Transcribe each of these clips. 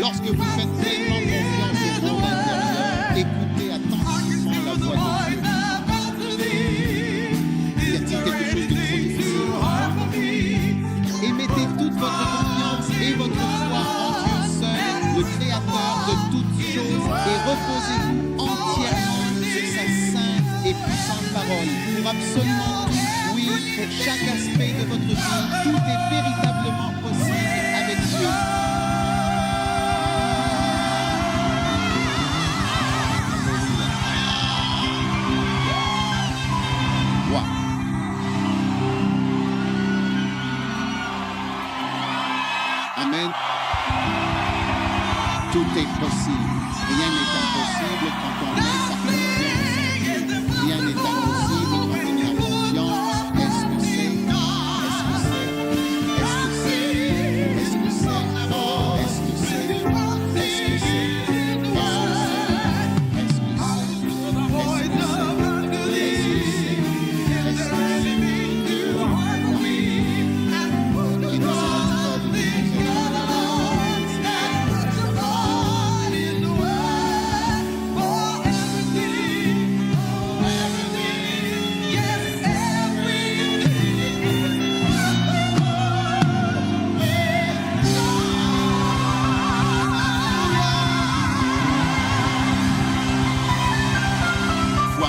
Lorsque vous faites pleinement confiance au monde intérieur, écoutez attentivement la voix de Dieu. Y a-t-il quelque chose de trop difficile? Et mettez toute votre confiance et votre foi en Dieu seul, le Créateur de toutes choses, et reposez-vous entièrement sur sa sainte et puissante parole pour absolument tout. Oui, pour chaque aspect de votre vie, tout est véritablement possible avec Dieu. Wow. Amen. Tout est possible. Rien n'est impossible quand on met sa confiance en Dieu. Rien n'est impossible quand on met en confiance. Est-ce que c'est? Est-ce que c'est? Est-ce que c'est? Est-ce que c'est? Est-ce que c'est? Est-ce que c'est? Est-ce que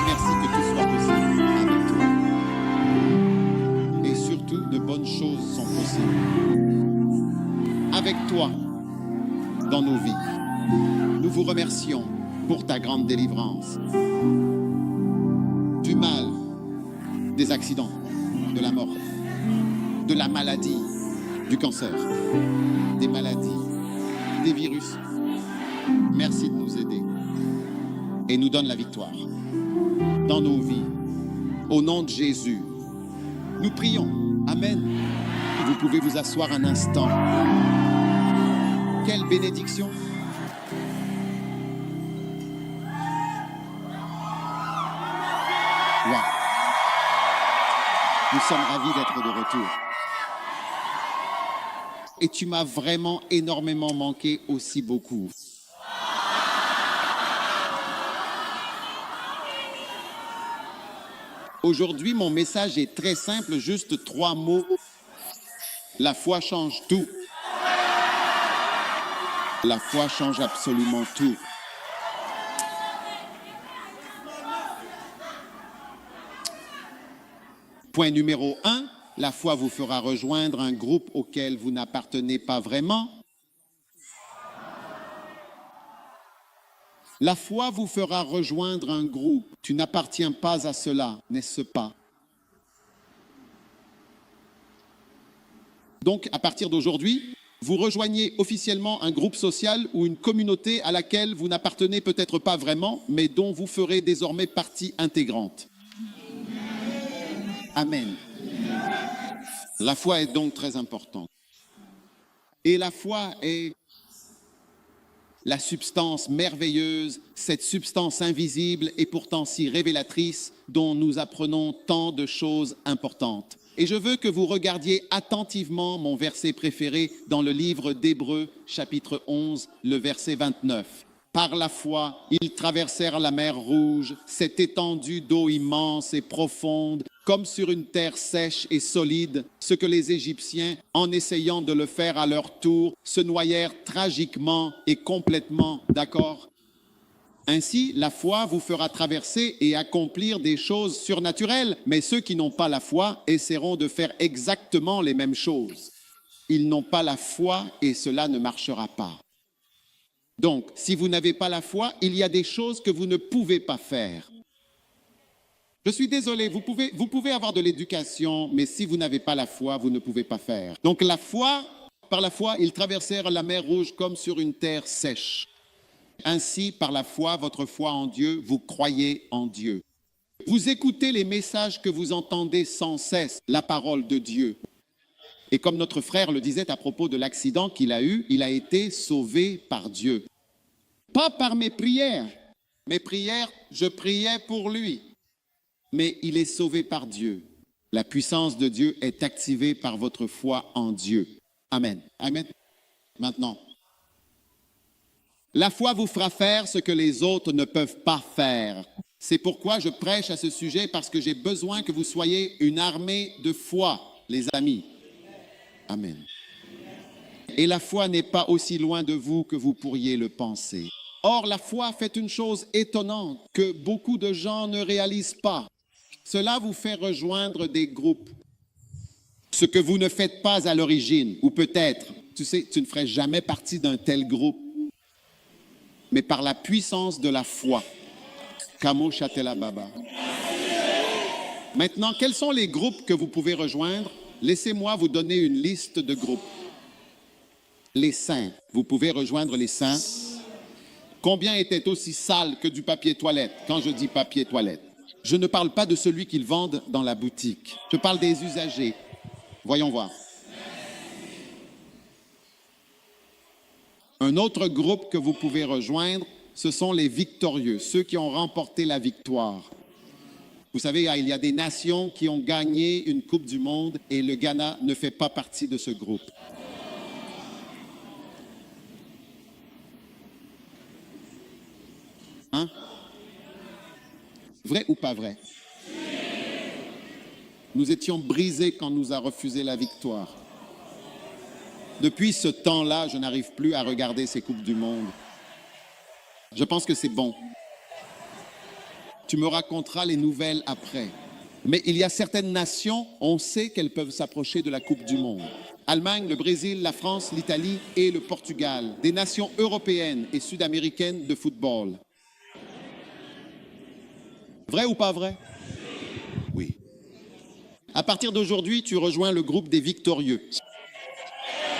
merci que tout soit possible avec toi. Et surtout, de bonnes choses sont possibles avec toi dans nos vies. Nous vous remercions pour ta grande délivrance du mal, des accidents, de la mort, de la maladie, du cancer, des maladies, des virus. Merci de nous aider et nous donne la victoire dans nos vies. Au nom de Jésus, nous prions. Amen. Vous pouvez vous asseoir un instant. Quelle bénédiction. Wow. Nous sommes ravis d'être de retour. Et tu m'as vraiment énormément manqué aussi beaucoup. Aujourd'hui, mon message est très simple, juste 3 mots. La foi change tout. La foi change absolument tout. Point numéro 1, la foi vous fera rejoindre un groupe auquel vous n'appartenez pas vraiment. La foi vous fera rejoindre un groupe. Tu n'appartiens pas à cela, n'est-ce pas? Donc, à partir d'aujourd'hui, vous rejoignez officiellement un groupe social ou une communauté à laquelle vous n'appartenez peut-être pas vraiment, mais dont vous ferez désormais partie intégrante. Amen. La foi est donc très importante. Et la foi est la substance merveilleuse, cette substance invisible et pourtant si révélatrice dont nous apprenons tant de choses importantes. Et je veux que vous regardiez attentivement mon verset préféré dans le livre d'Hébreux, chapitre 11, le verset 29. Par la foi, ils traversèrent la mer Rouge, cette étendue d'eau immense et profonde, comme sur une terre sèche et solide, ce que les Égyptiens, en essayant de le faire à leur tour, se noyèrent tragiquement et complètement, d'accord? Ainsi, la foi vous fera traverser et accomplir des choses surnaturelles, mais ceux qui n'ont pas la foi essaieront de faire exactement les mêmes choses. Ils n'ont pas la foi et cela ne marchera pas. Donc, si vous n'avez pas la foi, il y a des choses que vous ne pouvez pas faire. Je suis désolé, vous pouvez avoir de l'éducation, mais si vous n'avez pas la foi, vous ne pouvez pas faire. Donc la foi, par la foi, ils traversèrent la mer Rouge comme sur une terre sèche. Ainsi, par la foi, votre foi en Dieu, vous croyez en Dieu. Vous écoutez les messages que vous entendez sans cesse, la parole de Dieu. Et comme notre frère le disait à propos de l'accident qu'il a eu, il a été sauvé par Dieu. Pas par mes prières. Mes prières, je priais pour lui. Mais il est sauvé par Dieu. La puissance de Dieu est activée par votre foi en Dieu. Amen. Amen. Maintenant, La foi vous fera faire ce que les autres ne peuvent pas faire. C'est pourquoi je prêche à ce sujet, parce que j'ai besoin que vous soyez une armée de foi, les amis. Amen. Et la foi n'est pas aussi loin de vous que vous pourriez le penser. Or, la foi fait une chose étonnante que beaucoup de gens ne réalisent pas. Cela vous fait rejoindre des groupes. Ce que vous ne faites pas à l'origine, ou peut-être, tu sais, tu ne ferais jamais partie d'un tel groupe. Mais par la puissance de la foi. Kamo Chatela Baba. Maintenant, quels sont les groupes que vous pouvez rejoindre? Laissez-moi vous donner une liste de groupes. Les saints. Vous pouvez rejoindre les saints. Combien étaient aussi sales que du papier toilette? Quand je dis papier toilette, je ne parle pas de celui qu'ils vendent dans la boutique. Je parle des usagers. Voyons voir. Un autre groupe que vous pouvez rejoindre, ce sont les victorieux, ceux qui ont remporté la victoire. Vous savez, il y a des nations qui ont gagné une Coupe du Monde et le Ghana ne fait pas partie de ce groupe. Hein? Vrai ou pas vrai? Nous étions brisés quand on nous a refusé la victoire. Depuis ce temps-là, je n'arrive plus à regarder ces Coupes du Monde. Je pense que c'est bon. Tu me raconteras les nouvelles après. Mais il y a certaines nations, on sait qu'elles peuvent s'approcher de la Coupe du Monde. Allemagne, le Brésil, la France, l'Italie et le Portugal. Des nations européennes et sud-américaines de football. Vrai ou pas vrai? Oui. À partir d'aujourd'hui, tu rejoins le groupe des victorieux.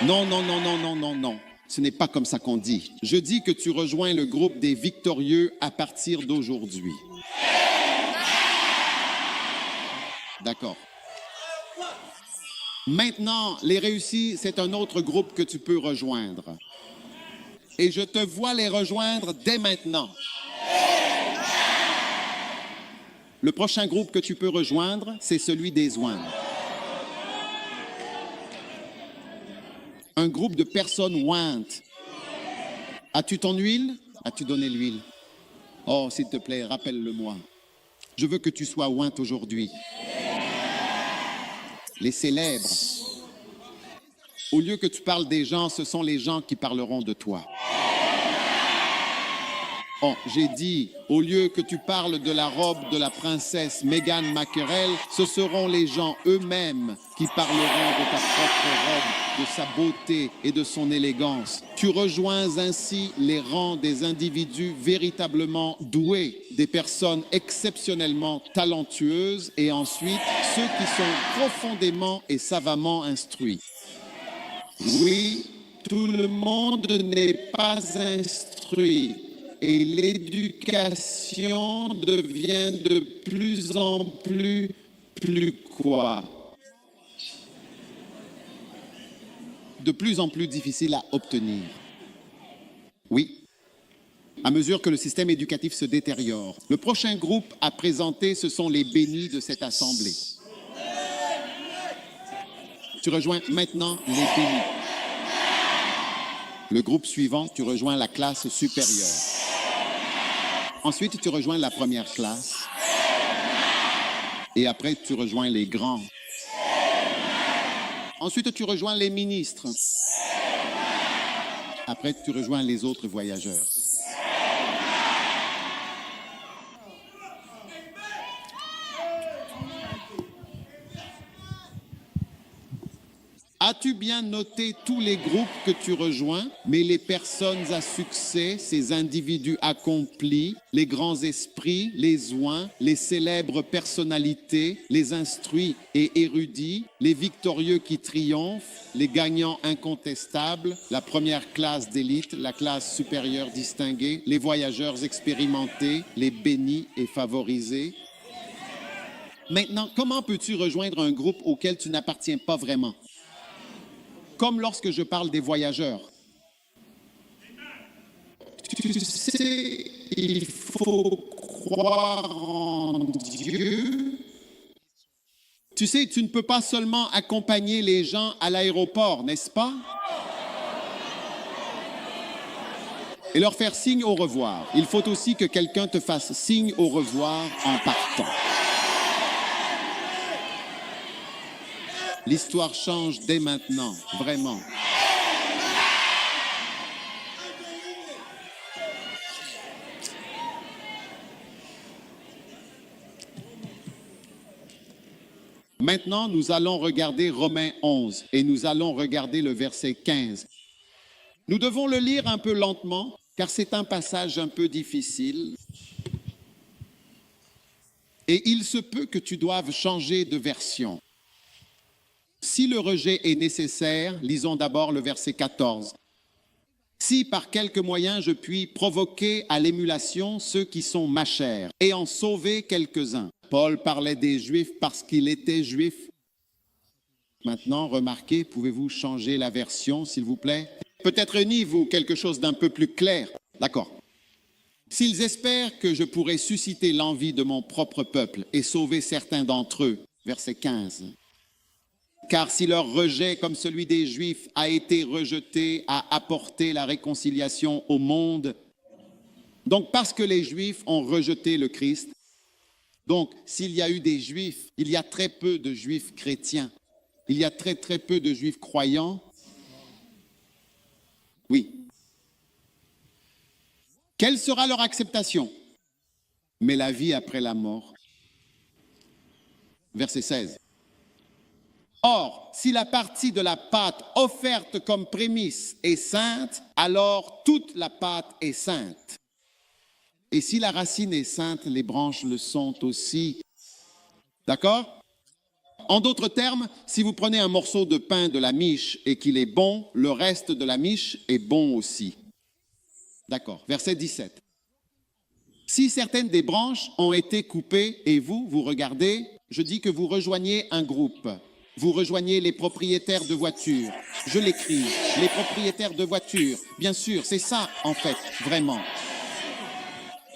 Non, non, non, non, non, non, non. Ce n'est pas comme ça qu'on dit. Je dis que tu rejoins le groupe des victorieux à partir d'aujourd'hui. D'accord. Maintenant, les réussis, c'est un autre groupe que tu peux rejoindre. Et je te vois les rejoindre dès maintenant. Le prochain groupe que tu peux rejoindre, c'est celui des oins. Un groupe de personnes ointes. As-tu ton huile? As-tu donné l'huile? Oh, s'il te plaît, rappelle-le-moi. Je veux que tu sois ointe aujourd'hui. Les célèbres. Au lieu que tu parles des gens, ce sont les gens qui parleront de toi. Oh, j'ai dit, au lieu que tu parles de la robe de la princesse Meghan Markle, ce seront les gens eux-mêmes qui parleront de ta propre robe, de sa beauté et de son élégance. Tu rejoins ainsi les rangs des individus véritablement doués, des personnes exceptionnellement talentueuses et ensuite ceux qui sont profondément et savamment instruits. Oui, tout le monde n'est pas instruit. Et l'éducation devient de plus en plus quoi? De plus en plus difficile à obtenir. Oui. À mesure que le système éducatif se détériore. Le prochain groupe à présenter, ce sont les bénis de cette assemblée. Tu rejoins maintenant les bénis. Le groupe suivant, tu rejoins la classe supérieure. Ensuite, tu rejoins la première classe. Et après, tu rejoins les grands. Ensuite, tu rejoins les ministres. Après, tu rejoins les autres voyageurs. As-tu bien noté tous les groupes que tu rejoins, mais les personnes à succès, ces individus accomplis, les grands esprits, les oins, les célèbres personnalités, les instruits et érudits, les victorieux qui triomphent, les gagnants incontestables, la première classe d'élite, la classe supérieure distinguée, les voyageurs expérimentés, les bénis et favorisés. Maintenant, comment peux-tu rejoindre un groupe auquel tu n'appartiens pas vraiment? Comme lorsque je parle des voyageurs. Tu sais, il faut croire en Dieu. Tu sais, tu ne peux pas seulement accompagner les gens à l'aéroport, n'est-ce pas? et leur faire signe au revoir. Il faut aussi que quelqu'un te fasse signe au revoir en partant. L'histoire change dès maintenant, vraiment. Maintenant, nous allons regarder Romains 11 et nous allons regarder le verset 15. Nous devons le lire un peu lentement car c'est un passage un peu difficile. Et il se peut que tu doives changer de version. Si le rejet est nécessaire, lisons d'abord le verset 14. Si par quelque moyen je puis provoquer à l'émulation ceux qui sont ma chair et en sauver quelques-uns. Paul parlait des Juifs parce qu'il était juif. Maintenant, remarquez, pouvez-vous changer la version, s'il vous plaît? Peut-être Nive quelque chose d'un peu plus clair. D'accord. S'ils espèrent que je pourrai susciter l'envie de mon propre peuple et sauver certains d'entre eux, verset 15. Car si leur rejet, comme celui des Juifs, a été rejeté, a apporté la réconciliation au monde. Donc, parce que les Juifs ont rejeté le Christ, donc, s'il y a eu des Juifs, il y a très peu de Juifs chrétiens. Il y a très peu de Juifs croyants. Oui. Quelle sera leur acceptation? Mais la vie après la mort. Verset 16. Or, si la partie de la pâte offerte comme prémisse est sainte, alors toute la pâte est sainte. Et si la racine est sainte, les branches le sont aussi. D'accord? En d'autres termes, si vous prenez un morceau de pain de la miche et qu'il est bon, le reste de la miche est bon aussi. D'accord. Verset 17. Si certaines des branches ont été coupées et vous regardez, je dis que vous rejoignez un groupe. Vous rejoignez les propriétaires de voitures. Je l'écris, les propriétaires de voitures. Bien sûr, c'est ça en fait, vraiment.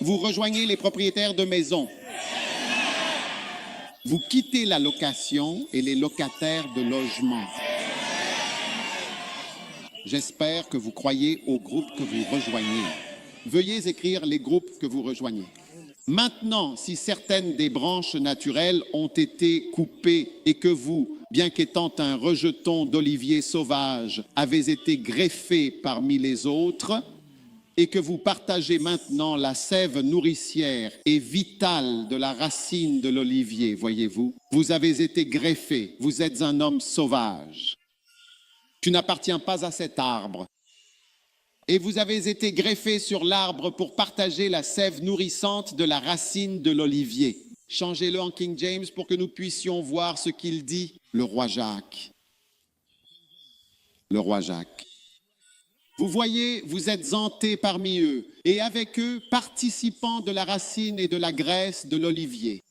Vous rejoignez les propriétaires de maisons. Vous quittez la location et les locataires de logements. J'espère que vous croyez au groupe que vous rejoignez. Veuillez écrire les groupes que vous rejoignez. Maintenant, si certaines des branches naturelles ont été coupées et que vous, bien qu'étant un rejeton d'olivier sauvage, avez été greffés parmi les autres, et que vous partagez maintenant la sève nourricière et vitale de la racine de l'olivier, voyez-vous, vous avez été greffé, vous êtes un homme sauvage. Tu n'appartiens pas à cet arbre. Et vous avez été greffé sur l'arbre pour partager la sève nourrissante de la racine de l'olivier. Changez-le en King James pour que nous puissions voir ce qu'il dit, le roi Jacques. Le roi Jacques. Vous voyez, vous êtes hantés parmi eux, et avec eux, participants de la racine et de la graisse de l'olivier.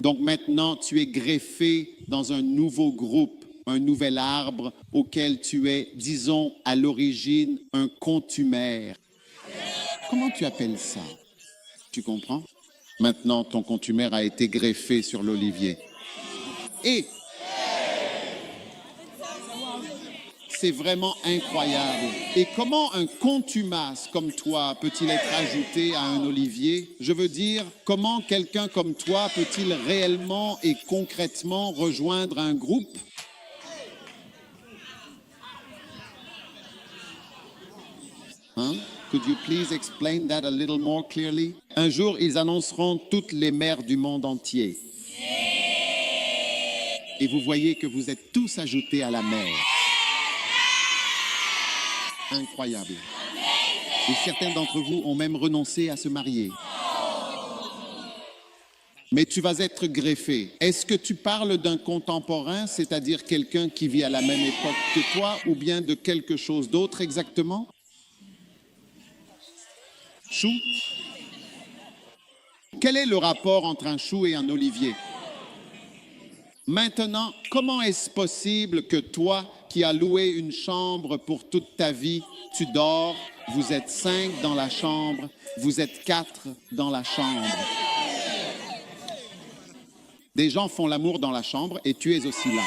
Donc maintenant, tu es greffé dans un nouveau groupe, un nouvel arbre auquel tu es, disons, à l'origine, un contumaire. Comment tu appelles ça? Tu comprends? Maintenant, ton contumaire a été greffé sur l'olivier. Et c'est vraiment incroyable. Et comment un contumace comme toi peut-il être ajouté à un olivier? Je veux dire, comment quelqu'un comme toi peut-il réellement et concrètement rejoindre un groupe? Hein? Could you please explain that a little more clearly? Un jour, ils annonceront toutes les mers du monde entier. Et vous voyez que vous êtes tous ajoutés à la mer. Incroyable. Et certains d'entre vous ont même renoncé à se marier. Mais tu vas être greffé. Est-ce que tu parles d'un contemporain, c'est-à-dire quelqu'un qui vit à la même époque que toi, ou bien de quelque chose d'autre exactement? Chou? Quel est le rapport entre un chou et un olivier? Maintenant, comment est-ce possible que toi, qui as loué une chambre pour toute ta vie, tu dors, vous êtes 5 dans la chambre, vous êtes 4 dans la chambre. Des gens font l'amour dans la chambre et tu es aussi là.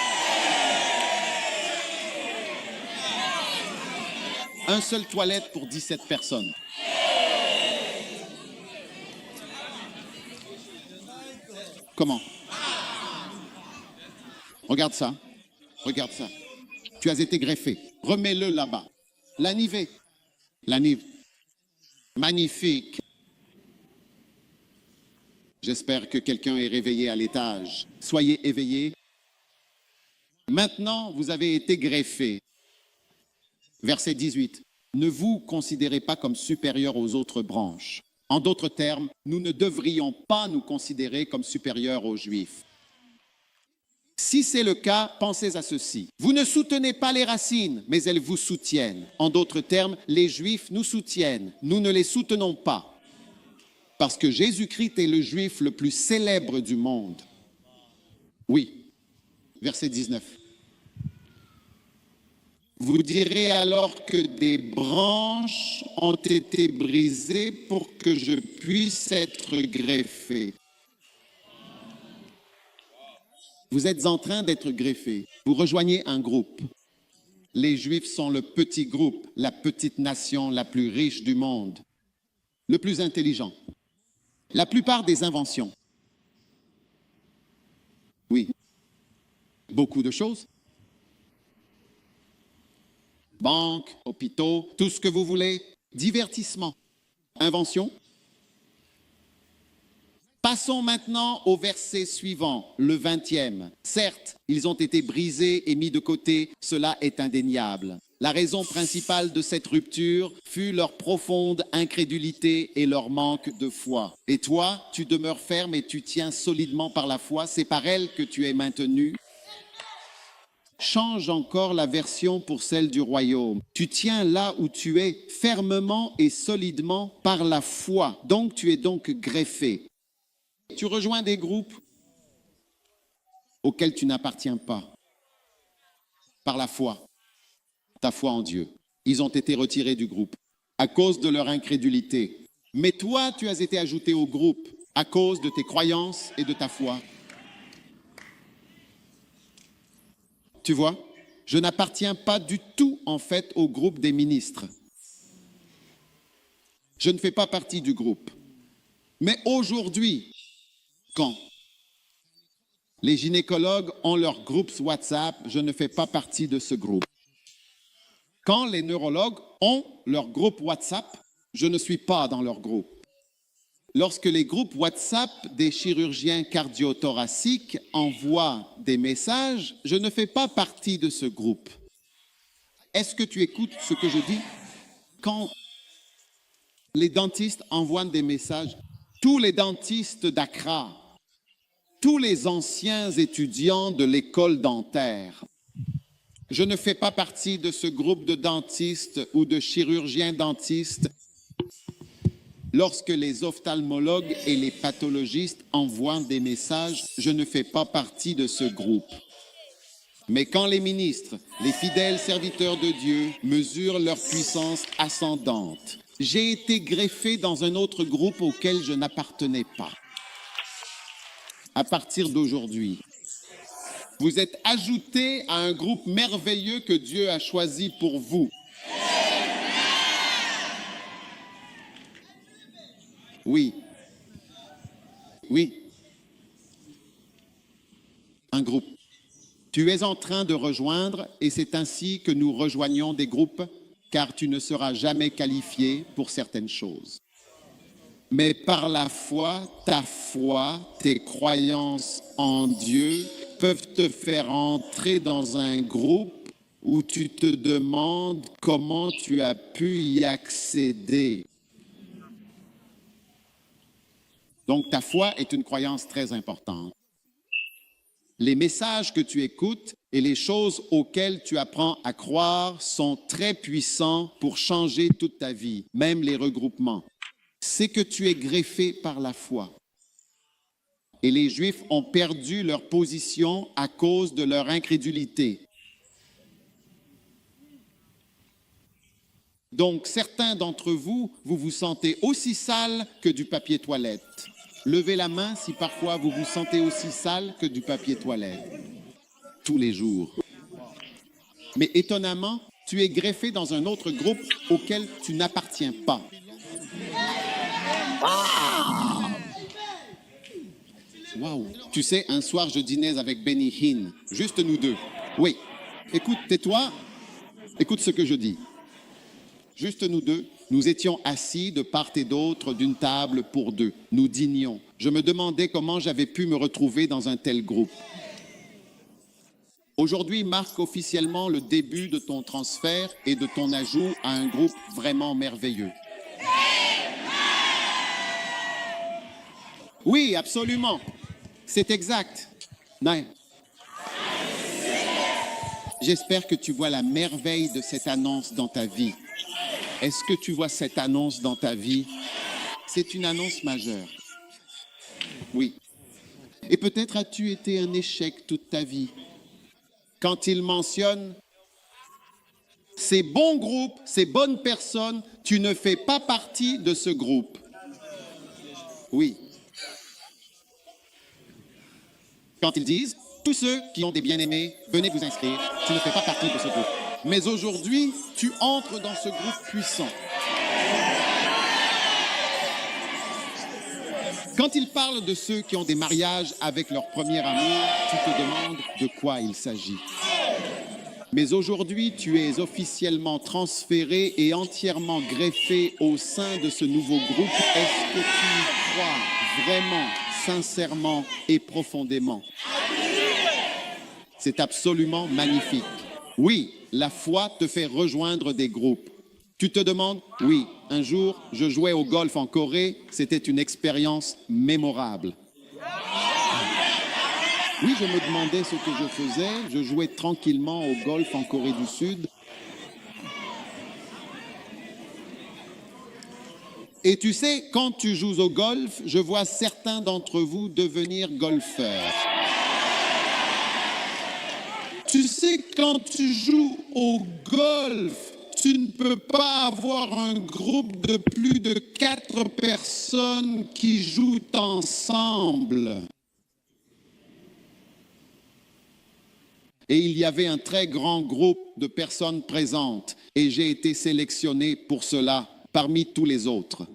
Un seul toilette pour 17 personnes. Comment? Regarde ça. Regarde ça. Tu as été greffé. Remets-le là-bas. Lanivé. Lanive. Magnifique. J'espère que quelqu'un est réveillé à l'étage. Soyez éveillés. Maintenant, vous avez été greffé. Verset 18. Ne vous considérez pas comme supérieurs aux autres branches. En d'autres termes, nous ne devrions pas nous considérer comme supérieurs aux Juifs. Si c'est le cas, pensez à ceci. Vous ne soutenez pas les racines, mais elles vous soutiennent. En d'autres termes, les Juifs nous soutiennent. Nous ne les soutenons pas. Parce que Jésus-Christ est le Juif le plus célèbre du monde. Oui. Verset 19. Vous direz alors que des branches ont été brisées pour que je puisse être greffé. Vous êtes en train d'être greffé. Vous rejoignez un groupe. Les Juifs sont le petit groupe, la petite nation la plus riche du monde, le plus intelligent. La plupart des inventions. Oui. Beaucoup de choses. Banques, hôpitaux, tout ce que vous voulez. Divertissement. Invention. Passons maintenant au verset suivant, le 20e. Certes, ils ont été brisés et mis de côté, cela est indéniable. La raison principale de cette rupture fut leur profonde incrédulité et leur manque de foi. Et toi, tu demeures ferme et tu tiens solidement par la foi, c'est par elle que tu es maintenu. Change encore la version pour celle du royaume. Tu tiens là où tu es fermement et solidement par la foi. Donc tu es donc greffé. Tu rejoins des groupes auxquels tu n'appartiens pas par la foi. Ta foi en Dieu. Ils ont été retirés du groupe à cause de leur incrédulité. Mais toi, tu as été ajouté au groupe à cause de tes croyances et de ta foi. Tu vois, je n'appartiens pas du tout en fait au groupe des ministres. Je ne fais pas partie du groupe. Mais aujourd'hui, quand les gynécologues ont leurs groupes WhatsApp, je ne fais pas partie de ce groupe. Quand les neurologues ont leur groupe WhatsApp, je ne suis pas dans leur groupe. Lorsque les groupes WhatsApp des chirurgiens cardio-thoraciques envoient des messages, je ne fais pas partie de ce groupe. Est-ce que tu écoutes ce que je dis? Quand les dentistes envoient des messages, tous les dentistes d'Accra, tous les anciens étudiants de l'école dentaire, je ne fais pas partie de ce groupe de dentistes ou de chirurgiens dentistes. Lorsque les ophtalmologues et les pathologistes envoient des messages, je ne fais pas partie de ce groupe. Mais quand les ministres, les fidèles serviteurs de Dieu, mesurent leur puissance ascendante, j'ai été greffé dans un autre groupe auquel je n'appartenais pas. À partir d'aujourd'hui, vous êtes ajoutés à un groupe merveilleux que Dieu a choisi pour vous. Oui. Oui. Un groupe. Tu es en train de rejoindre, et c'est ainsi que nous rejoignons des groupes, car tu ne seras jamais qualifié pour certaines choses. Mais par la foi, ta foi, tes croyances en Dieu peuvent te faire entrer dans un groupe où tu te demandes comment tu as pu y accéder. Donc ta foi est une croyance très importante. Les messages que tu écoutes et les choses auxquelles tu apprends à croire sont très puissants pour changer toute ta vie, même les regroupements. C'est que tu es greffé par la foi. Et les Juifs ont perdu leur position à cause de leur incrédulité. Donc, certains d'entre vous, vous vous sentez aussi sale que du papier toilette. Levez la main si parfois vous vous sentez aussi sale que du papier toilette. Tous les jours. Mais étonnamment, tu es greffé dans un autre groupe auquel tu n'appartiens pas. Wow. Tu sais, un soir, je dînais avec Benny Hinn, juste nous deux. Oui. Écoute, tais-toi, écoute ce que je dis. Juste nous deux, nous étions assis de part et d'autre d'une table pour deux. Nous dînions. Je me demandais comment j'avais pu me retrouver dans un tel groupe. Aujourd'hui marque officiellement le début de ton transfert et de ton ajout à un groupe vraiment merveilleux. Oui, absolument. C'est exact. Non. J'espère que tu vois la merveille de cette annonce dans ta vie. Est-ce que tu vois cette annonce dans ta vie? C'est une annonce majeure. Oui. Et peut-être as-tu été un échec toute ta vie. Quand il mentionne ces bons groupes, ces bonnes personnes, tu ne fais pas partie de ce groupe. Oui. Quand ils disent, tous ceux qui ont des bien-aimés, venez vous inscrire, tu ne fais pas partie de ce groupe. Mais aujourd'hui, tu entres dans ce groupe puissant. Quand il parle de ceux qui ont des mariages avec leur premier amour, tu te demandes de quoi il s'agit. Mais aujourd'hui, tu es officiellement transféré et entièrement greffé au sein de ce nouveau groupe. Est-ce que tu y crois vraiment, sincèrement et profondément? C'est absolument magnifique. Oui, la foi te fait rejoindre des groupes. Tu te demandes, oui, un jour, je jouais au golf en Corée, c'était une expérience mémorable. Oui, je me demandais ce que je faisais, je jouais tranquillement au golf en Corée du Sud. Et tu sais, quand tu joues au golf, je vois certains d'entre vous devenir golfeurs. Tu sais, quand tu joues au golf, tu ne peux pas avoir un groupe de plus de 4 personnes qui jouent ensemble. Et il y avait un très grand groupe de personnes présentes et j'ai été sélectionné pour cela parmi tous les autres.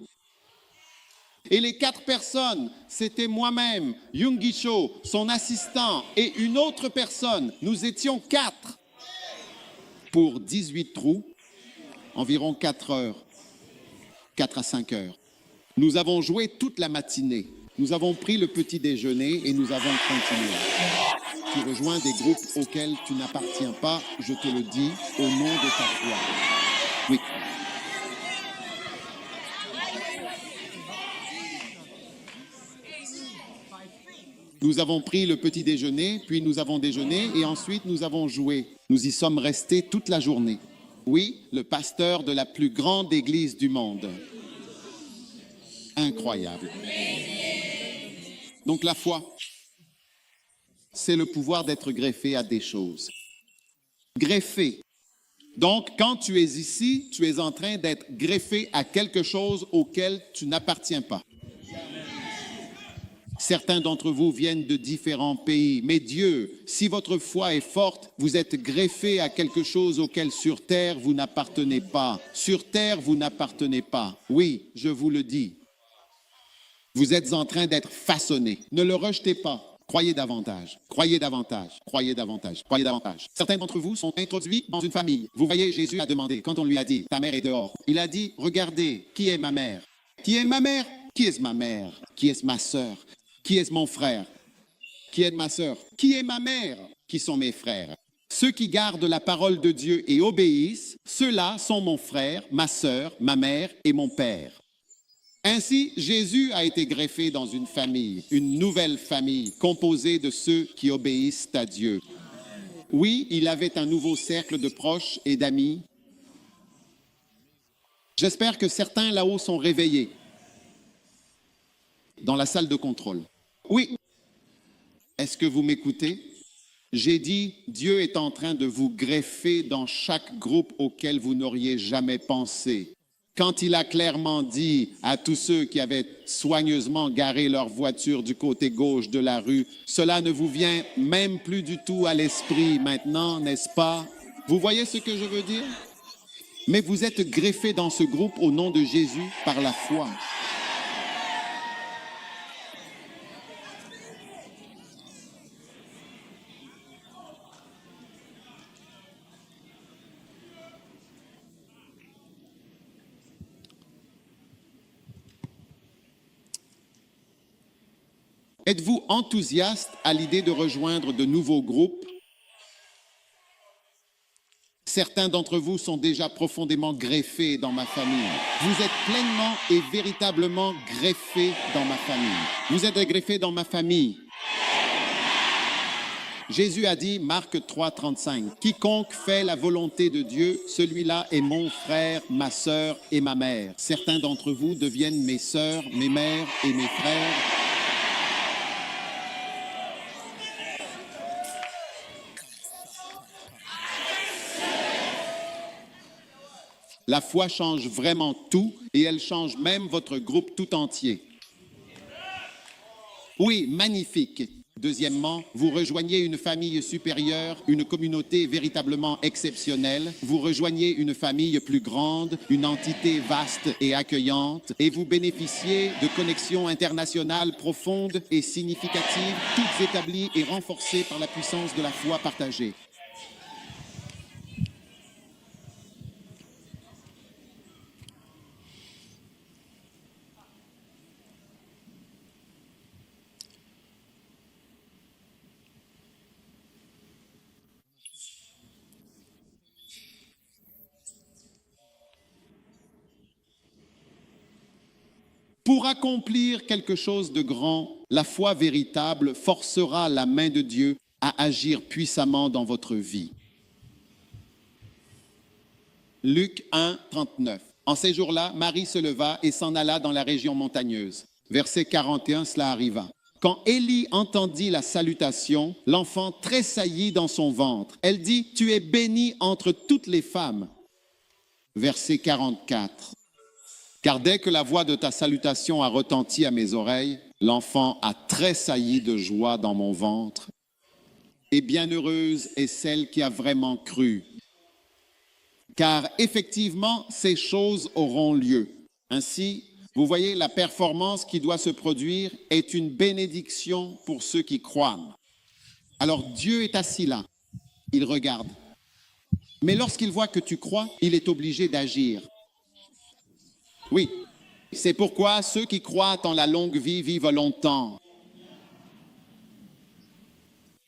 Et les 4 personnes, c'était moi-même, Yoongi Cho, son assistant et une autre personne. Nous étions 4 pour 18 trous, environ 4 heures, 4 à 5 heures. Nous avons joué toute la matinée. Nous avons pris le petit déjeuner et nous avons continué. Tu rejoins des groupes auxquels tu n'appartiens pas, je te le dis, au nom de ta foi. Oui. Nous avons pris le petit déjeuner, puis nous avons déjeuné et ensuite nous avons joué. Nous y sommes restés toute la journée. Oui, le pasteur de la plus grande église du monde. Incroyable. Donc la foi, c'est le pouvoir d'être greffé à des choses. Greffé. Donc, quand tu es ici, tu es en train d'être greffé à quelque chose auquel tu n'appartiens pas. Certains d'entre vous viennent de différents pays, mais Dieu, si votre foi est forte, vous êtes greffé à quelque chose auquel sur terre vous n'appartenez pas. Sur terre, vous n'appartenez pas. Oui, je vous le dis. Vous êtes en train d'être façonné. Ne le rejetez pas. Croyez davantage, croyez davantage, croyez davantage, croyez davantage. Certains d'entre vous sont introduits dans une famille. Vous voyez, Jésus a demandé, quand on lui a dit, ta mère est dehors, il a dit, regardez, qui est ma mère? Qui est ma mère? Qui est ma mère? Qui est ma sœur? Qui est mon frère? Qui est ma sœur? Qui est ma mère? Qui sont mes frères? Ceux qui gardent la parole de Dieu et obéissent, ceux-là sont mon frère, ma sœur, ma mère et mon père. Ainsi, Jésus a été greffé dans une famille, une nouvelle famille, composée de ceux qui obéissent à Dieu. Oui, il avait un nouveau cercle de proches et d'amis. J'espère que certains là-haut sont réveillés dans la salle de contrôle. Oui. Est-ce que vous m'écoutez? J'ai dit, Dieu est en train de vous greffer dans chaque groupe auquel vous n'auriez jamais pensé. Quand il a clairement dit à tous ceux qui avaient soigneusement garé leur voiture du côté gauche de la rue, cela ne vous vient même plus du tout à l'esprit maintenant, n'est-ce pas? Vous voyez ce que je veux dire? Mais vous êtes greffés dans ce groupe au nom de Jésus par la foi. Êtes-vous enthousiaste à l'idée de rejoindre de nouveaux groupes? Certains d'entre vous sont déjà profondément greffés dans ma famille. Vous êtes pleinement et véritablement greffés dans ma famille. Vous êtes greffés dans ma famille. Jésus a dit, Marc 3, 35, « Quiconque fait la volonté de Dieu, celui-là est mon frère, ma sœur et ma mère. » Certains d'entre vous deviennent mes sœurs, mes mères et mes frères. La foi change vraiment tout et elle change même votre groupe tout entier. Oui, magnifique. Deuxièmement, vous rejoignez une famille supérieure, une communauté véritablement exceptionnelle. Vous rejoignez une famille plus grande, une entité vaste et accueillante, et vous bénéficiez de connexions internationales profondes et significatives, toutes établies et renforcées par la puissance de la foi partagée. Pour accomplir quelque chose de grand, la foi véritable forcera la main de Dieu à agir puissamment dans votre vie. Luc 1, 39. En ces jours-là, Marie se leva et s'en alla dans la région montagneuse. Verset 41, cela arriva. Quand Élie entendit la salutation, l'enfant tressaillit dans son ventre. Elle dit, « Tu es bénie entre toutes les femmes. » Verset 44. Car dès que la voix de ta salutation a retenti à mes oreilles, l'enfant a tressailli de joie dans mon ventre. Et bienheureuse est celle qui a vraiment cru. Car effectivement, ces choses auront lieu. Ainsi, vous voyez, la performance qui doit se produire est une bénédiction pour ceux qui croient. Alors Dieu est assis là, il regarde. Mais lorsqu'il voit que tu crois, il est obligé d'agir. Oui, c'est pourquoi ceux qui croient en la longue vie vivent longtemps.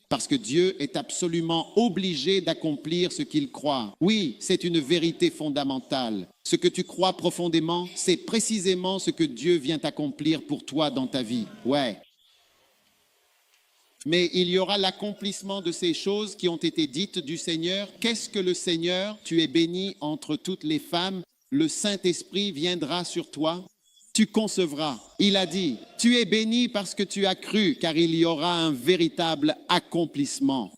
Parce que Dieu est absolument obligé d'accomplir ce qu'il croit. Oui, c'est une vérité fondamentale. Ce que tu crois profondément, c'est précisément ce que Dieu vient accomplir pour toi dans ta vie. Ouais. Mais il y aura l'accomplissement de ces choses qui ont été dites du Seigneur. Qu'est-ce que le Seigneur? Tu es béni entre toutes les femmes. Le Saint-Esprit viendra sur toi, tu concevras. Il a dit, tu es béni parce que tu as cru, car il y aura un véritable accomplissement.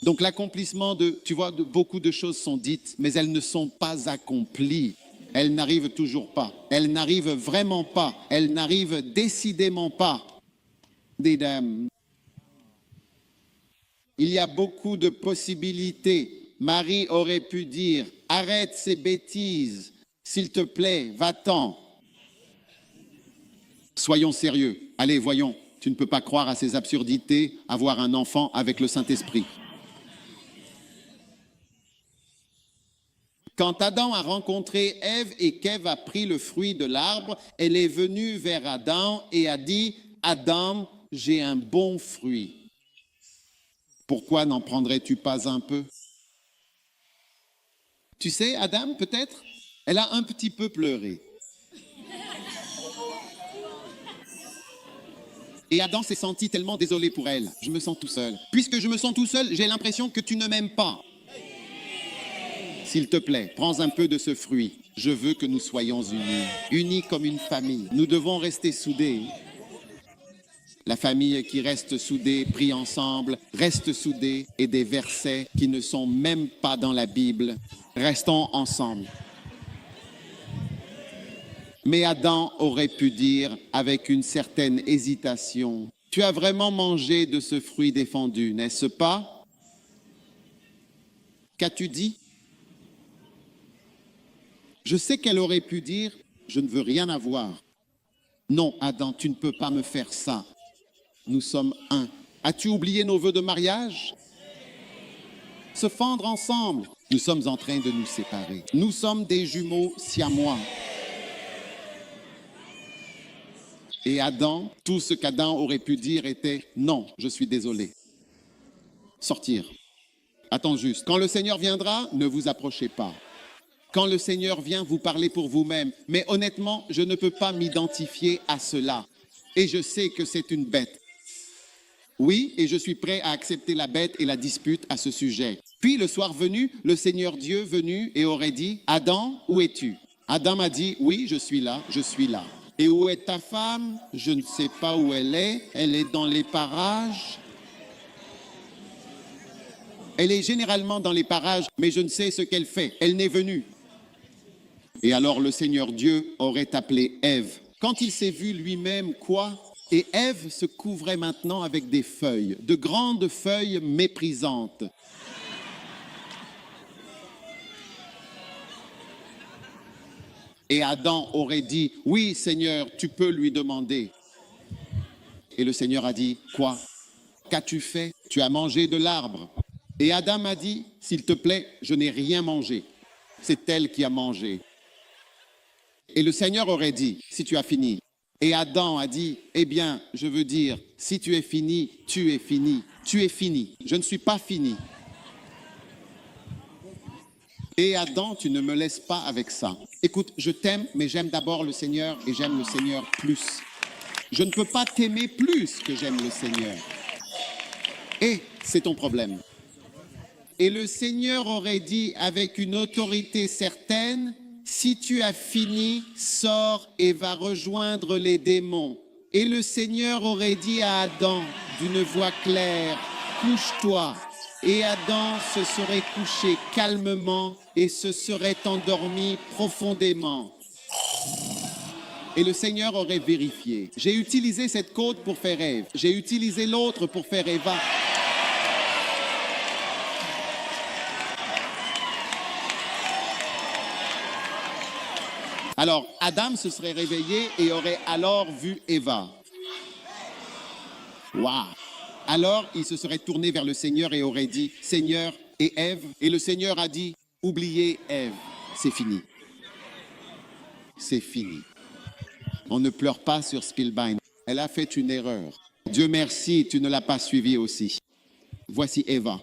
Donc l'accomplissement tu vois, beaucoup de choses sont dites, mais elles ne sont pas accomplies. Elles n'arrivent toujours pas. Elles n'arrivent vraiment pas. Elles n'arrivent décidément pas. Il y a beaucoup de possibilités. Marie aurait pu dire, arrête ces bêtises, s'il te plaît, va-t'en. Soyons sérieux. Allez, voyons, tu ne peux pas croire à ces absurdités, avoir un enfant avec le Saint-Esprit. Quand Adam a rencontré Ève et qu'Ève a pris le fruit de l'arbre, elle est venue vers Adam et a dit, Adam, j'ai un bon fruit. Pourquoi n'en prendrais-tu pas un peu? Tu sais, Adam, peut-être, elle a un petit peu pleuré. Et Adam s'est senti tellement désolé pour elle. Je me sens tout seul. Puisque je me sens tout seul, j'ai l'impression que tu ne m'aimes pas. S'il te plaît, prends un peu de ce fruit. Je veux que nous soyons unis. Unis comme une famille. Nous devons rester soudés. La famille qui reste soudée, prie ensemble, reste soudée, et des versets qui ne sont même pas dans la Bible. Restons ensemble. Mais Adam aurait pu dire avec une certaine hésitation, « Tu as vraiment mangé de ce fruit défendu, n'est-ce pas? Qu'as-tu dit? Je sais qu'elle aurait pu dire, je ne veux rien avoir. Non, Adam, tu ne peux pas me faire ça. Nous sommes un. As-tu oublié nos vœux de mariage? Se fendre ensemble. Nous sommes en train de nous séparer. Nous sommes des jumeaux siamois. Et Adam, tout ce qu'Adam aurait pu dire était « Non, je suis désolé. » Sortir. Attends juste. Quand le Seigneur viendra, ne vous approchez pas. Quand le Seigneur vient, vous parlez pour vous-même. Mais honnêtement, je ne peux pas m'identifier à cela. Et je sais que c'est une bête. Oui, et je suis prêt à accepter la bête et la dispute à ce sujet. Puis le soir venu, le Seigneur Dieu venu et aurait dit « Adam, où es-tu » Adam a dit « Oui, je suis là, je suis là. » Et où est ta femme? Je ne sais pas où elle est dans les parages. Elle est généralement dans les parages, mais je ne sais ce qu'elle fait. Elle n'est venue. Et alors le Seigneur Dieu aurait appelé Ève. Quand il s'est vu lui-même, quoi? Et Ève se couvrait maintenant avec des feuilles, de grandes feuilles méprisantes. Et Adam aurait dit, oui Seigneur, tu peux lui demander. Et le Seigneur a dit, quoi? Qu'as-tu fait? Tu as mangé de l'arbre. Et Adam a dit, s'il te plaît, je n'ai rien mangé. C'est elle qui a mangé. Et le Seigneur aurait dit, si tu as fini. Et Adam a dit, eh bien, je veux dire, si tu es fini, tu es fini. Tu es fini. Je ne suis pas fini. Et Adam, tu ne me laisses pas avec ça. Écoute, je t'aime, mais j'aime d'abord le Seigneur et j'aime le Seigneur plus. Je ne peux pas t'aimer plus que j'aime le Seigneur. Et c'est ton problème. Et le Seigneur aurait dit avec une autorité certaine, si tu as fini, sors et va rejoindre les démons. Et le Seigneur aurait dit à Adam d'une voix claire, couche-toi. Et Adam se serait couché calmement et se serait endormi profondément. Et le Seigneur aurait vérifié. J'ai utilisé cette côte pour faire Ève. J'ai utilisé l'autre pour faire Éva. Alors, Adam se serait réveillé et aurait alors vu Éva. Waouh! Alors, il se serait tourné vers le Seigneur et aurait dit, Seigneur et Ève. Et le Seigneur a dit, oubliez Ève, c'est fini. C'est fini. On ne pleure pas sur Spielbein. Elle a fait une erreur. Dieu merci, tu ne l'as pas suivie aussi. Voici Éva.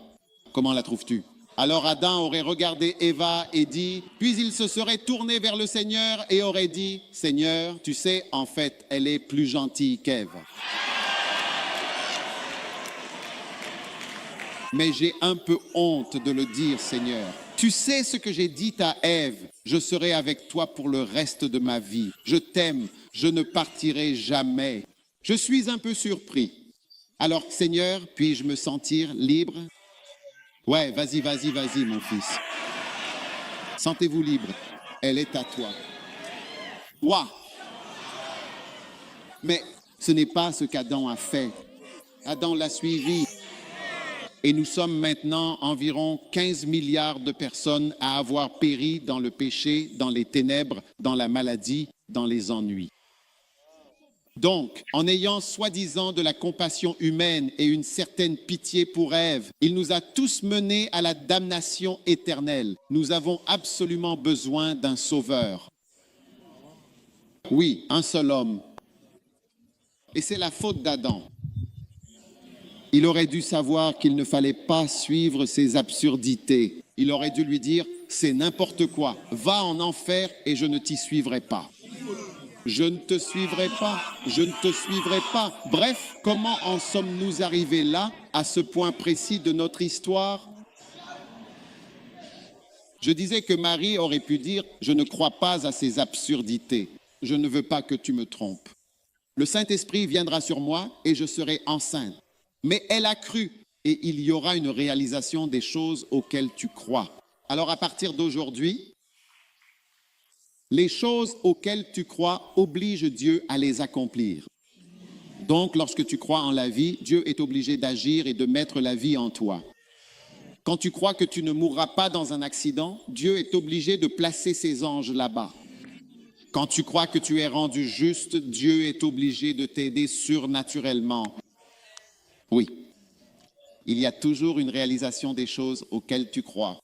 Comment la trouves-tu? Alors Adam aurait regardé Éva et dit, puis il se serait tourné vers le Seigneur et aurait dit, Seigneur, tu sais, en fait, elle est plus gentille qu'Ève. Mais j'ai un peu honte de le dire, Seigneur. Tu sais ce que j'ai dit à Ève, je serai avec toi pour le reste de ma vie. Je t'aime, je ne partirai jamais. Je suis un peu surpris. Alors, Seigneur, puis-je me sentir libre? Ouais, vas-y, mon fils. Sentez-vous libre. Elle est à toi. Waouh! Mais ce n'est pas ce qu'Adam a fait. Adam l'a suivi. Et nous sommes maintenant environ 15 milliards de personnes à avoir péri dans le péché, dans les ténèbres, dans la maladie, dans les ennuis. Donc, en ayant soi-disant de la compassion humaine et une certaine pitié pour Ève, il nous a tous menés à la damnation éternelle. Nous avons absolument besoin d'un sauveur. Oui, un seul homme. Et c'est la faute d'Adam. Il aurait dû savoir qu'il ne fallait pas suivre ces absurdités. Il aurait dû lui dire, c'est n'importe quoi, va en enfer et je ne t'y suivrai pas. Je ne te suivrai pas, je ne te suivrai pas. Bref, comment en sommes-nous arrivés là, à ce point précis de notre histoire? Je disais que Marie aurait pu dire, je ne crois pas à ces absurdités. Je ne veux pas que tu me trompes. Le Saint-Esprit viendra sur moi et je serai enceinte. Mais elle a cru et il y aura une réalisation des choses auxquelles tu crois. Alors à partir d'aujourd'hui, les choses auxquelles tu crois obligent Dieu à les accomplir. Donc, lorsque tu crois en la vie, Dieu est obligé d'agir et de mettre la vie en toi. Quand tu crois que tu ne mourras pas dans un accident, Dieu est obligé de placer ses anges là-bas. Quand tu crois que tu es rendu juste, Dieu est obligé de t'aider surnaturellement. Oui, il y a toujours une réalisation des choses auxquelles tu crois.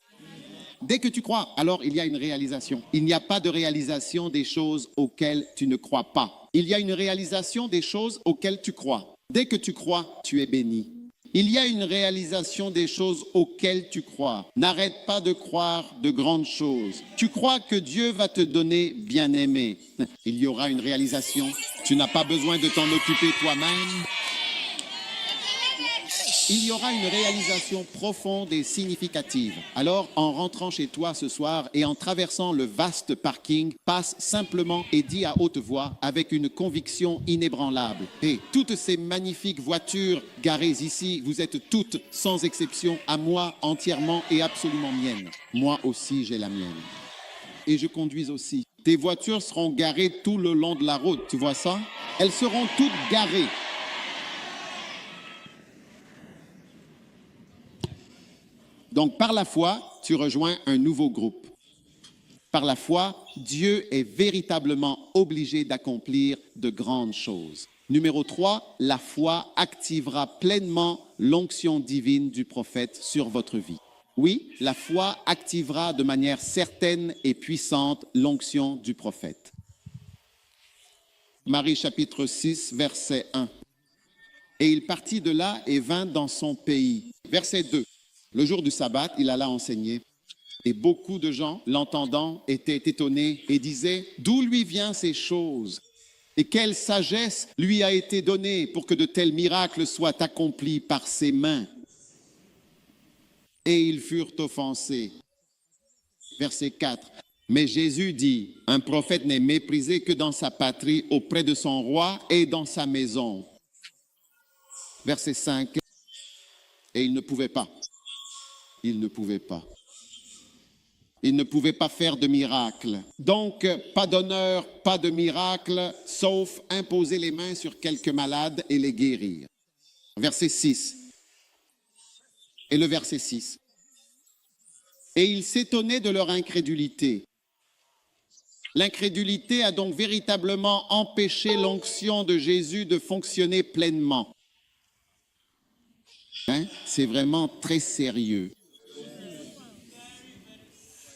Dès que tu crois, alors il y a une réalisation. Il n'y a pas de réalisation des choses auxquelles tu ne crois pas. Il y a une réalisation des choses auxquelles tu crois. Dès que tu crois, tu es béni. Il y a une réalisation des choses auxquelles tu crois. N'arrête pas de croire de grandes choses. Tu crois que Dieu va te donner bien-aimé. Il y aura une réalisation. Tu n'as pas besoin de t'en occuper toi-même. Il y aura une réalisation profonde et significative. Alors, en rentrant chez toi ce soir et en traversant le vaste parking, passe simplement et dis à haute voix, avec une conviction inébranlable: et toutes ces magnifiques voitures garées ici, vous êtes toutes, sans exception, à moi, entièrement et absolument miennes. Moi aussi, j'ai la mienne. Et je conduis aussi. Tes voitures seront garées tout le long de la route, tu vois ça? Elles seront toutes garées. Donc, par la foi, tu rejoins un nouveau groupe. Par la foi, Dieu est véritablement obligé d'accomplir de grandes choses. Numéro 3, la foi activera pleinement l'onction divine du prophète sur votre vie. Oui, la foi activera de manière certaine et puissante l'onction du prophète. Marie chapitre 6, verset 1. Et il partit de là et vint dans son pays. Verset 2. Le jour du sabbat, il alla enseigner. Et beaucoup de gens, l'entendant, étaient étonnés et disaient: d'où lui viennent ces choses? Et quelle sagesse lui a été donnée pour que de tels miracles soient accomplis par ses mains? Et ils furent offensés. Verset 4. Mais Jésus dit: un prophète n'est méprisé que dans sa patrie, auprès de son roi et dans sa maison. Verset 5. Et il ne pouvait pas. Il ne pouvait pas. Il ne pouvait pas faire de miracle. Donc, pas d'honneur, pas de miracle, sauf imposer les mains sur quelques malades et les guérir. Verset 6. Et le verset 6. Et il s'étonnait de leur incrédulité. L'incrédulité a donc véritablement empêché l'onction de Jésus de fonctionner pleinement. C'est vraiment très sérieux.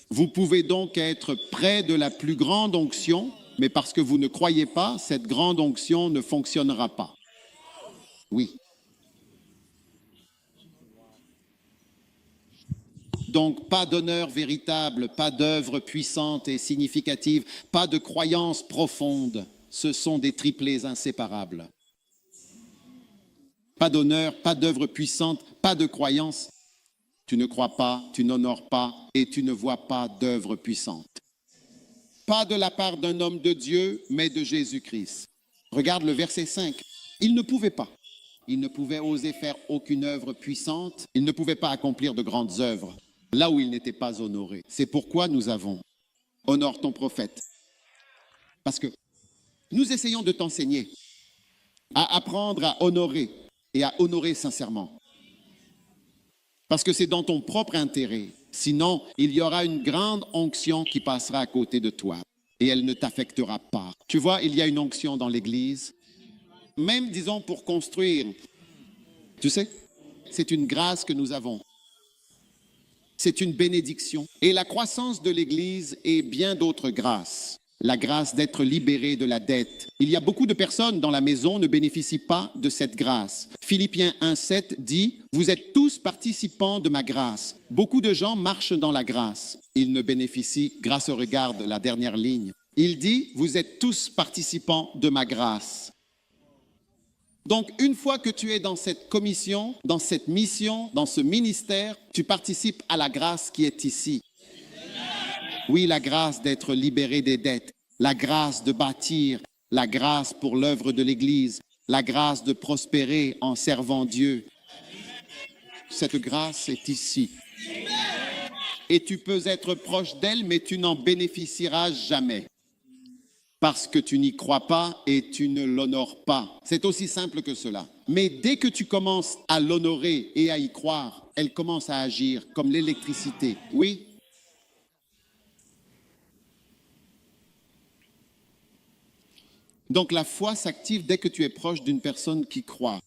Vous pouvez donc être près de la plus grande onction, mais parce que vous ne croyez pas, cette grande onction ne fonctionnera pas. Oui. Donc, pas d'honneur véritable, pas d'œuvre puissante et significative, pas de croyance profonde. Ce sont des triplés inséparables. Pas d'honneur, pas d'œuvre puissante, pas de croyance. Tu ne crois pas, tu n'honores pas et tu ne vois pas d'œuvre puissante. Pas de la part d'un homme de Dieu, mais de Jésus-Christ. Regarde le verset 5. Il ne pouvait pas. Il ne pouvait oser faire aucune œuvre puissante. Il ne pouvait pas accomplir de grandes œuvres là où il n'était pas honoré. C'est pourquoi nous avons « Honore ton prophète ». Parce que nous essayons de t'enseigner à apprendre à honorer et à honorer sincèrement. Parce que c'est dans ton propre intérêt. Sinon, il y aura une grande onction qui passera à côté de toi et elle ne t'affectera pas. Tu vois, il y a une onction dans l'Église, même, disons, pour construire. Tu sais, c'est une grâce que nous avons. C'est une bénédiction. Et la croissance de l'Église est bien d'autres grâces. La grâce d'être libéré de la dette. Il y a beaucoup de personnes dans la maison qui ne bénéficient pas de cette grâce. Philippiens 1,7 dit: vous êtes tous participants de ma grâce. Beaucoup de gens marchent dans la grâce. Ils ne bénéficient, grâce au regard de la dernière ligne. Il dit: vous êtes tous participants de ma grâce. Donc, une fois que tu es dans cette commission, dans cette mission, dans ce ministère, tu participes à la grâce qui est ici. Oui, la grâce d'être libéré des dettes, la grâce de bâtir, la grâce pour l'œuvre de l'Église, la grâce de prospérer en servant Dieu. Cette grâce est ici. Et tu peux être proche d'elle, mais tu n'en bénéficieras jamais. parce que tu n'y crois pas et tu ne l'honores pas. C'est aussi simple que cela. Mais dès que tu commences à l'honorer et à y croire, elle commence à agir comme l'électricité. Oui. Donc la foi s'active dès que tu es proche d'une personne qui croit.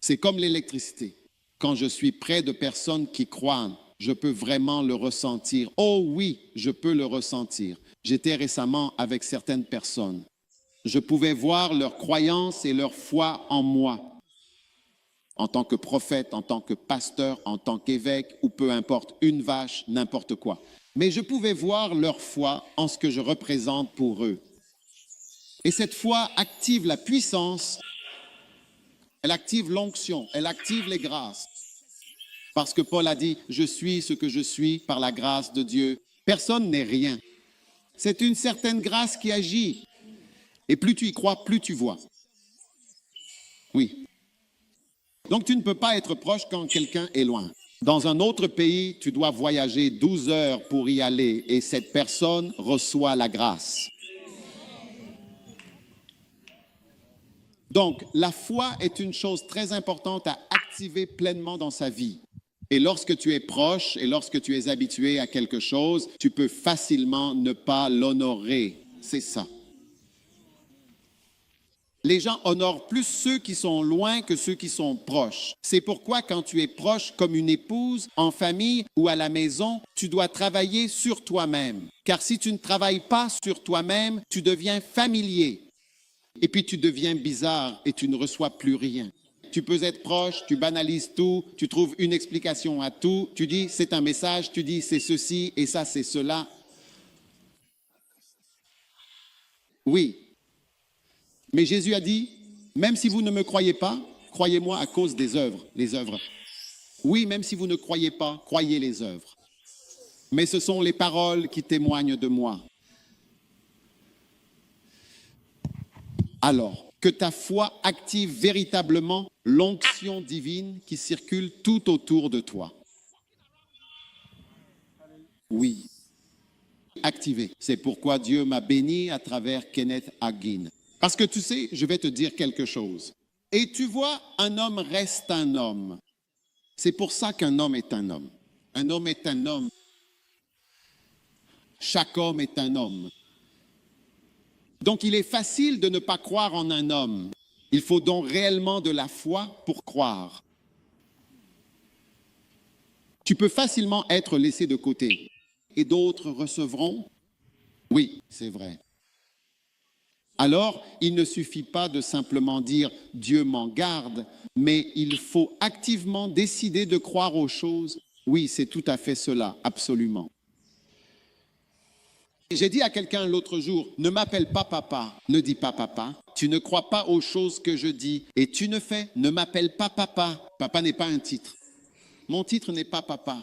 C'est comme l'électricité. Quand je suis près de personnes qui croient, je peux vraiment le ressentir. Oh oui, je peux le ressentir. J'étais récemment avec certaines personnes. Je pouvais voir leur croyance et leur foi en moi, en tant que prophète, en tant que pasteur, en tant qu'évêque, ou peu importe, une vache, n'importe quoi. Mais je pouvais voir leur foi en ce que je représente pour eux. Et cette foi active la puissance, elle active l'onction, elle active les grâces. Parce que Paul a dit, je suis ce que je suis par la grâce de Dieu. Personne n'est rien. C'est une certaine grâce qui agit. Et plus tu y crois, plus tu vois. Oui. Donc tu ne peux pas être proche quand quelqu'un est loin. Dans un autre pays, tu dois voyager 12 heures pour y aller et cette personne reçoit la grâce. Donc, la foi est une chose très importante à activer pleinement dans sa vie. Et lorsque tu es proche et lorsque tu es habitué à quelque chose, tu peux facilement ne pas l'honorer. C'est ça. Les gens honorent plus ceux qui sont loin que ceux qui sont proches. C'est pourquoi quand tu es proche comme une épouse, en famille ou à la maison, tu dois travailler sur toi-même. Car si tu ne travailles pas sur toi-même, tu deviens familier. Et puis tu deviens bizarre et tu ne reçois plus rien. Tu peux être proche, tu banalises tout, tu trouves une explication à tout, tu dis c'est un message, tu dis c'est ceci et ça c'est cela. Oui, mais Jésus a dit, même si vous ne me croyez pas, croyez-moi à cause des œuvres, les œuvres. Oui, même si vous ne croyez pas, croyez les œuvres. Mais ce sont les paroles qui témoignent de moi. Alors, que ta foi active véritablement l'onction divine qui circule tout autour de toi. Oui, activé. C'est pourquoi Dieu m'a béni à travers Kenneth Hagin. Parce que tu sais, je vais te dire quelque chose. Et tu vois, un homme reste un homme. C'est pour ça qu'un homme est un homme. Un homme est un homme. Chaque homme est un homme. Donc il est facile de ne pas croire en un homme. Il faut donc réellement de la foi pour croire. Tu peux facilement être laissé de côté. Et d'autres recevront? Oui, c'est vrai. Alors, il ne suffit pas de simplement dire « Dieu m'en garde », mais il faut activement décider de croire aux choses. Oui, c'est tout à fait cela, absolument. J'ai dit à quelqu'un l'autre jour, ne m'appelle pas papa, ne dis pas papa, tu ne crois pas aux choses que je dis et tu ne fais, ne m'appelle pas papa. Papa n'est pas un titre. Mon titre n'est pas papa.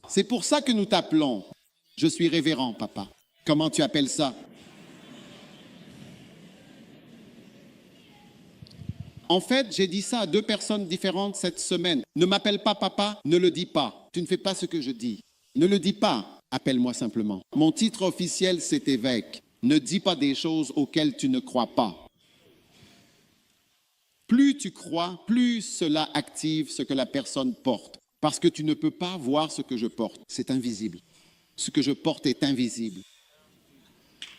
C'est pour ça que nous t'appelons. Je suis révérend, papa. Comment tu appelles ça? En fait, j'ai dit ça à deux personnes différentes cette semaine. Ne m'appelle pas papa, ne le dis pas. Tu ne fais pas ce que je dis. Ne le dis pas, appelle-moi simplement. Mon titre officiel, c'est évêque. Ne dis pas des choses auxquelles tu ne crois pas. Plus tu crois, plus cela active ce que la personne porte. Parce que tu ne peux pas voir ce que je porte. C'est invisible. Ce que je porte est invisible.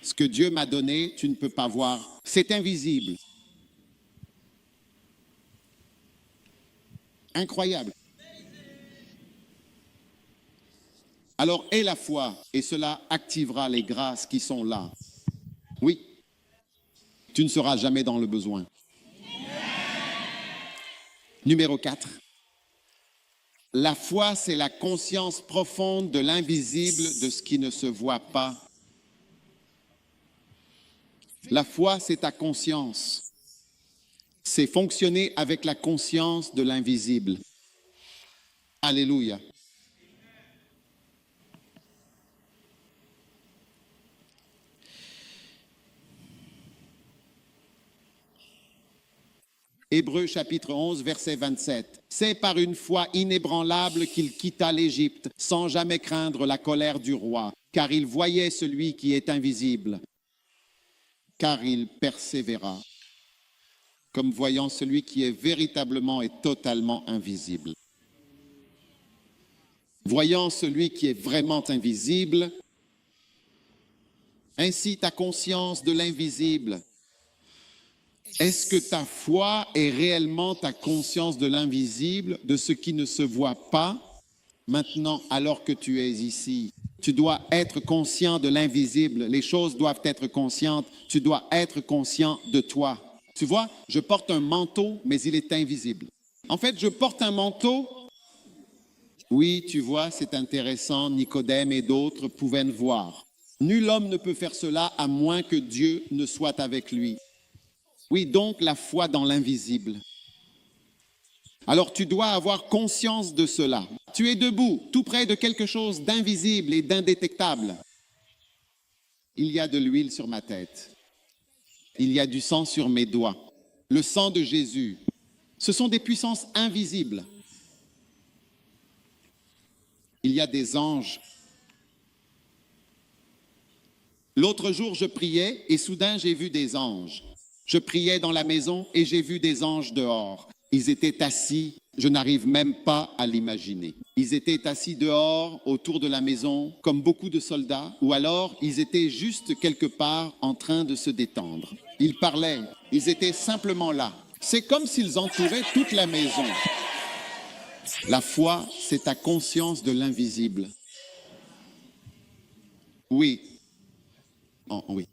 Ce que Dieu m'a donné, tu ne peux pas voir. C'est invisible. Incroyable. Alors, aie la foi et cela activera les grâces qui sont là. Oui, tu ne seras jamais dans le besoin. Numéro 4. La foi, c'est la conscience profonde de l'invisible, de ce qui ne se voit pas. La foi, c'est ta conscience. C'est fonctionner avec la conscience de l'invisible. Alléluia. Hébreux chapitre 11, verset 27. C'est par une foi inébranlable qu'il quitta l'Égypte, sans jamais craindre la colère du roi, car il voyait celui qui est invisible, car il persévéra, comme voyant celui qui est véritablement et totalement invisible. Voyant celui qui est vraiment invisible, ainsi ta conscience de l'invisible. Est-ce que ta foi est réellement ta conscience de l'invisible, de ce qui ne se voit pas, maintenant alors que tu es ici? Tu dois être conscient de l'invisible, les choses doivent être conscientes, tu dois être conscient de toi. Tu vois, je porte un manteau, mais il est invisible. En fait, je porte un manteau. Oui, tu vois, c'est intéressant, Nicodème et d'autres pouvaient le voir. Nul homme ne peut faire cela à moins que Dieu ne soit avec lui. Oui, donc la foi dans l'invisible. Alors tu dois avoir conscience de cela. Tu es debout, tout près de quelque chose d'invisible et d'indétectable. Il y a de l'huile sur ma tête. Il y a du sang sur mes doigts. Le sang de Jésus. Ce sont des puissances invisibles. Il y a des anges. L'autre jour, je priais et soudain, j'ai vu des anges. Je priais dans la maison et j'ai vu des anges dehors. Ils étaient assis, je n'arrive même pas à l'imaginer. Ils étaient assis dehors, autour de la maison, comme beaucoup de soldats, ou alors ils étaient juste quelque part en train de se détendre. Ils parlaient, ils étaient simplement là. C'est comme s'ils entouraient toute la maison. La foi, c'est ta conscience de l'invisible. Oui. Oh, oui.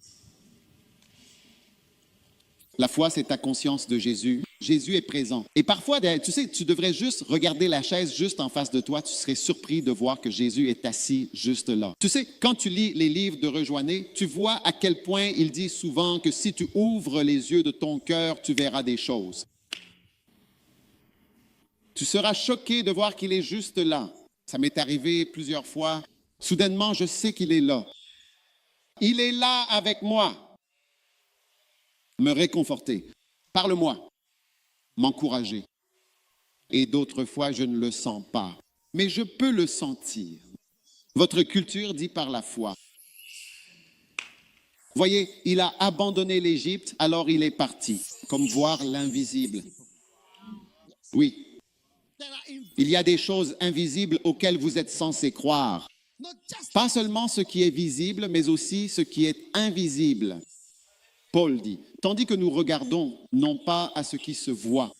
La foi, c'est ta conscience de Jésus. Jésus est présent. Et parfois, tu sais, tu devrais juste regarder la chaise juste en face de toi. Tu serais surpris de voir que Jésus est assis juste là. Tu sais, quand tu lis les livres de Rejoignez, tu vois à quel point il dit souvent que si tu ouvres les yeux de ton cœur, tu verras des choses. Tu seras choqué de voir qu'il est juste là. Ça m'est arrivé plusieurs fois. Soudainement, je sais qu'il est là. Il est là avec moi. Me réconforter. Parle-moi. M'encourager. Et d'autres fois, je ne le sens pas. Mais je peux le sentir. Votre culture dit par la foi. Voyez, il a abandonné l'Égypte, alors il est parti, comme voir l'invisible. Oui. Il y a des choses invisibles auxquelles vous êtes censés croire. Pas seulement ce qui est visible, mais aussi ce qui est invisible. Paul dit, tandis que nous regardons non pas à ce qui se voit.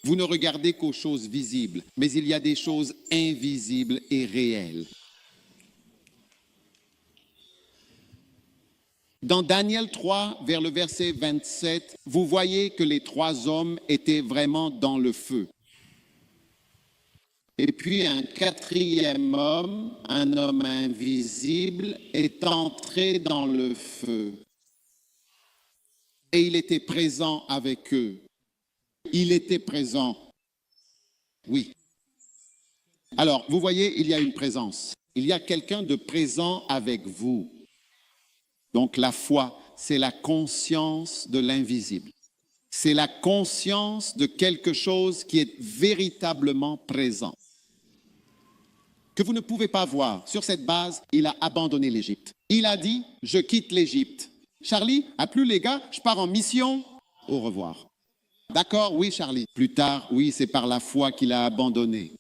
Vous ne regardez qu'aux choses visibles, mais il y a des choses invisibles et réelles. Dans Daniel 3, vers le verset 27, vous voyez que les trois hommes étaient vraiment dans le feu. Et puis un quatrième homme, un homme invisible, est entré dans le feu. Et il était présent avec eux. Il était présent. Oui. Alors, vous voyez, il y a une présence. Il y a quelqu'un de présent avec vous. Donc la foi, c'est la conscience de l'invisible. C'est la conscience de quelque chose qui est véritablement présent, que vous ne pouvez pas voir. Sur cette base, il a abandonné l'Égypte. Il a dit, je quitte l'Égypte. Charlie, à plus les gars, je pars en mission. Au revoir. D'accord, oui Charlie. Plus tard, oui, c'est par la foi qu'il a abandonné.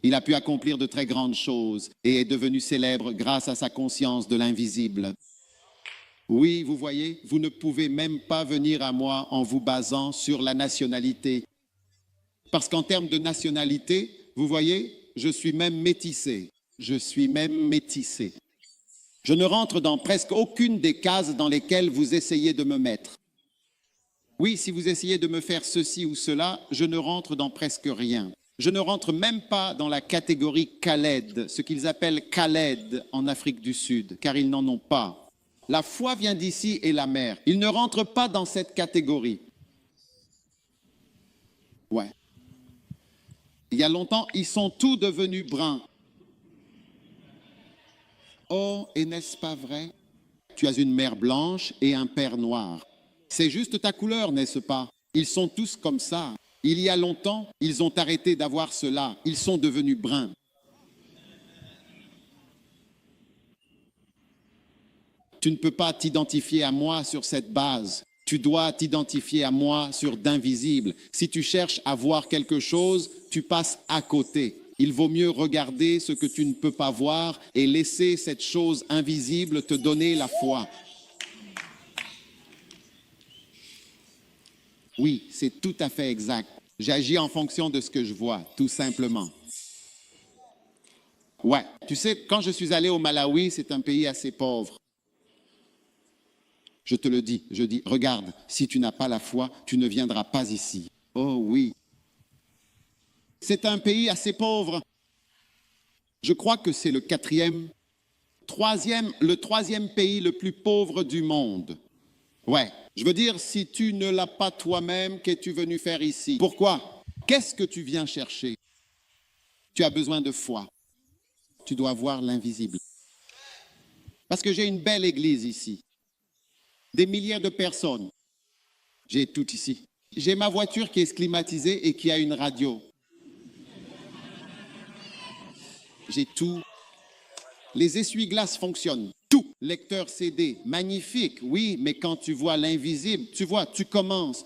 Il a pu accomplir de très grandes choses et est devenu célèbre grâce à sa conscience de l'invisible. Oui, vous voyez, vous ne pouvez même pas venir à moi en vous basant sur la nationalité. Parce qu'en termes de nationalité, vous voyez, je suis même métissé. Je suis même métissé. Je ne rentre dans presque aucune des cases dans lesquelles vous essayez de me mettre. Oui, si vous essayez de me faire ceci ou cela, je ne rentre dans presque rien. Je ne rentre même pas dans la catégorie Khaled, ce qu'ils appellent Khaled en Afrique du Sud, car ils n'en ont pas. La foi vient d'ici et la mer. Ils ne rentrent pas dans cette catégorie. Ouais. Il y a longtemps, ils sont tous devenus bruns. Oh, et n'est-ce pas vrai? Tu as une mère blanche et un père noir. C'est juste ta couleur, n'est-ce pas? Ils sont tous comme ça. Il y a longtemps, ils ont arrêté d'avoir cela. Ils sont devenus bruns. Tu ne peux pas t'identifier à moi sur cette base. Tu dois t'identifier à moi sur d'invisible. Si tu cherches à voir quelque chose, tu passes à côté. Il vaut mieux regarder ce que tu ne peux pas voir et laisser cette chose invisible te donner la foi. Oui, c'est tout à fait exact. J'agis en fonction de ce que je vois, tout simplement. Ouais, tu sais, quand je suis allé au Malawi, c'est un pays assez pauvre. Je te le dis, je dis, regarde, si tu n'as pas la foi, tu ne viendras pas ici. Oh oui. C'est un pays assez pauvre. Je crois que c'est le le troisième pays le plus pauvre du monde. Ouais, je veux dire, si tu ne l'as pas toi-même, qu'es-tu venu faire ici? Pourquoi? Qu'est-ce que tu viens chercher? Tu as besoin de foi. Tu dois voir l'invisible. Parce que j'ai une belle église ici. Des milliers de personnes. J'ai tout ici. J'ai ma voiture qui est climatisée et qui a une radio. J'ai tout. Les essuie-glaces fonctionnent. Tout. Lecteur CD, magnifique, oui, mais quand tu vois l'invisible, tu vois, tu commences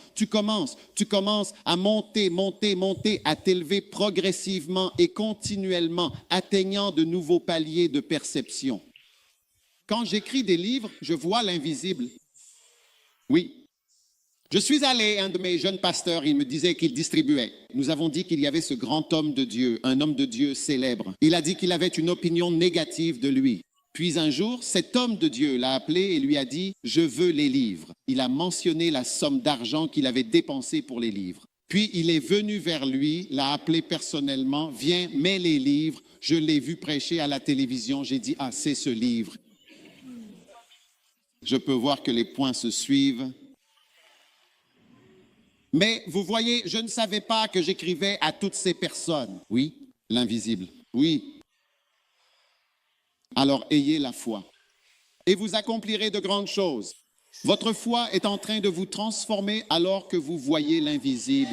à monter, à t'élever progressivement et continuellement, atteignant de nouveaux paliers de perception. Quand j'écris des livres, je vois l'invisible. Oui. Je suis allé, un de mes jeunes pasteurs, il me disait qu'il distribuait. Nous avons dit qu'il y avait ce grand homme de Dieu, un homme de Dieu célèbre. Il a dit qu'il avait une opinion négative de lui. Puis un jour, cet homme de Dieu l'a appelé et lui a dit « Je veux les livres ». Il a mentionné la somme d'argent qu'il avait dépensée pour les livres. Puis il est venu vers lui, l'a appelé personnellement « Viens, mets les livres ». Je l'ai vu prêcher à la télévision, j'ai dit « Ah, c'est ce livre ». Je peux voir que les points se suivent. Mais vous voyez, je ne savais pas que j'écrivais à toutes ces personnes. Oui, l'invisible. Oui. Alors ayez la foi. Et vous accomplirez de grandes choses. Votre foi est en train de vous transformer alors que vous voyez l'invisible.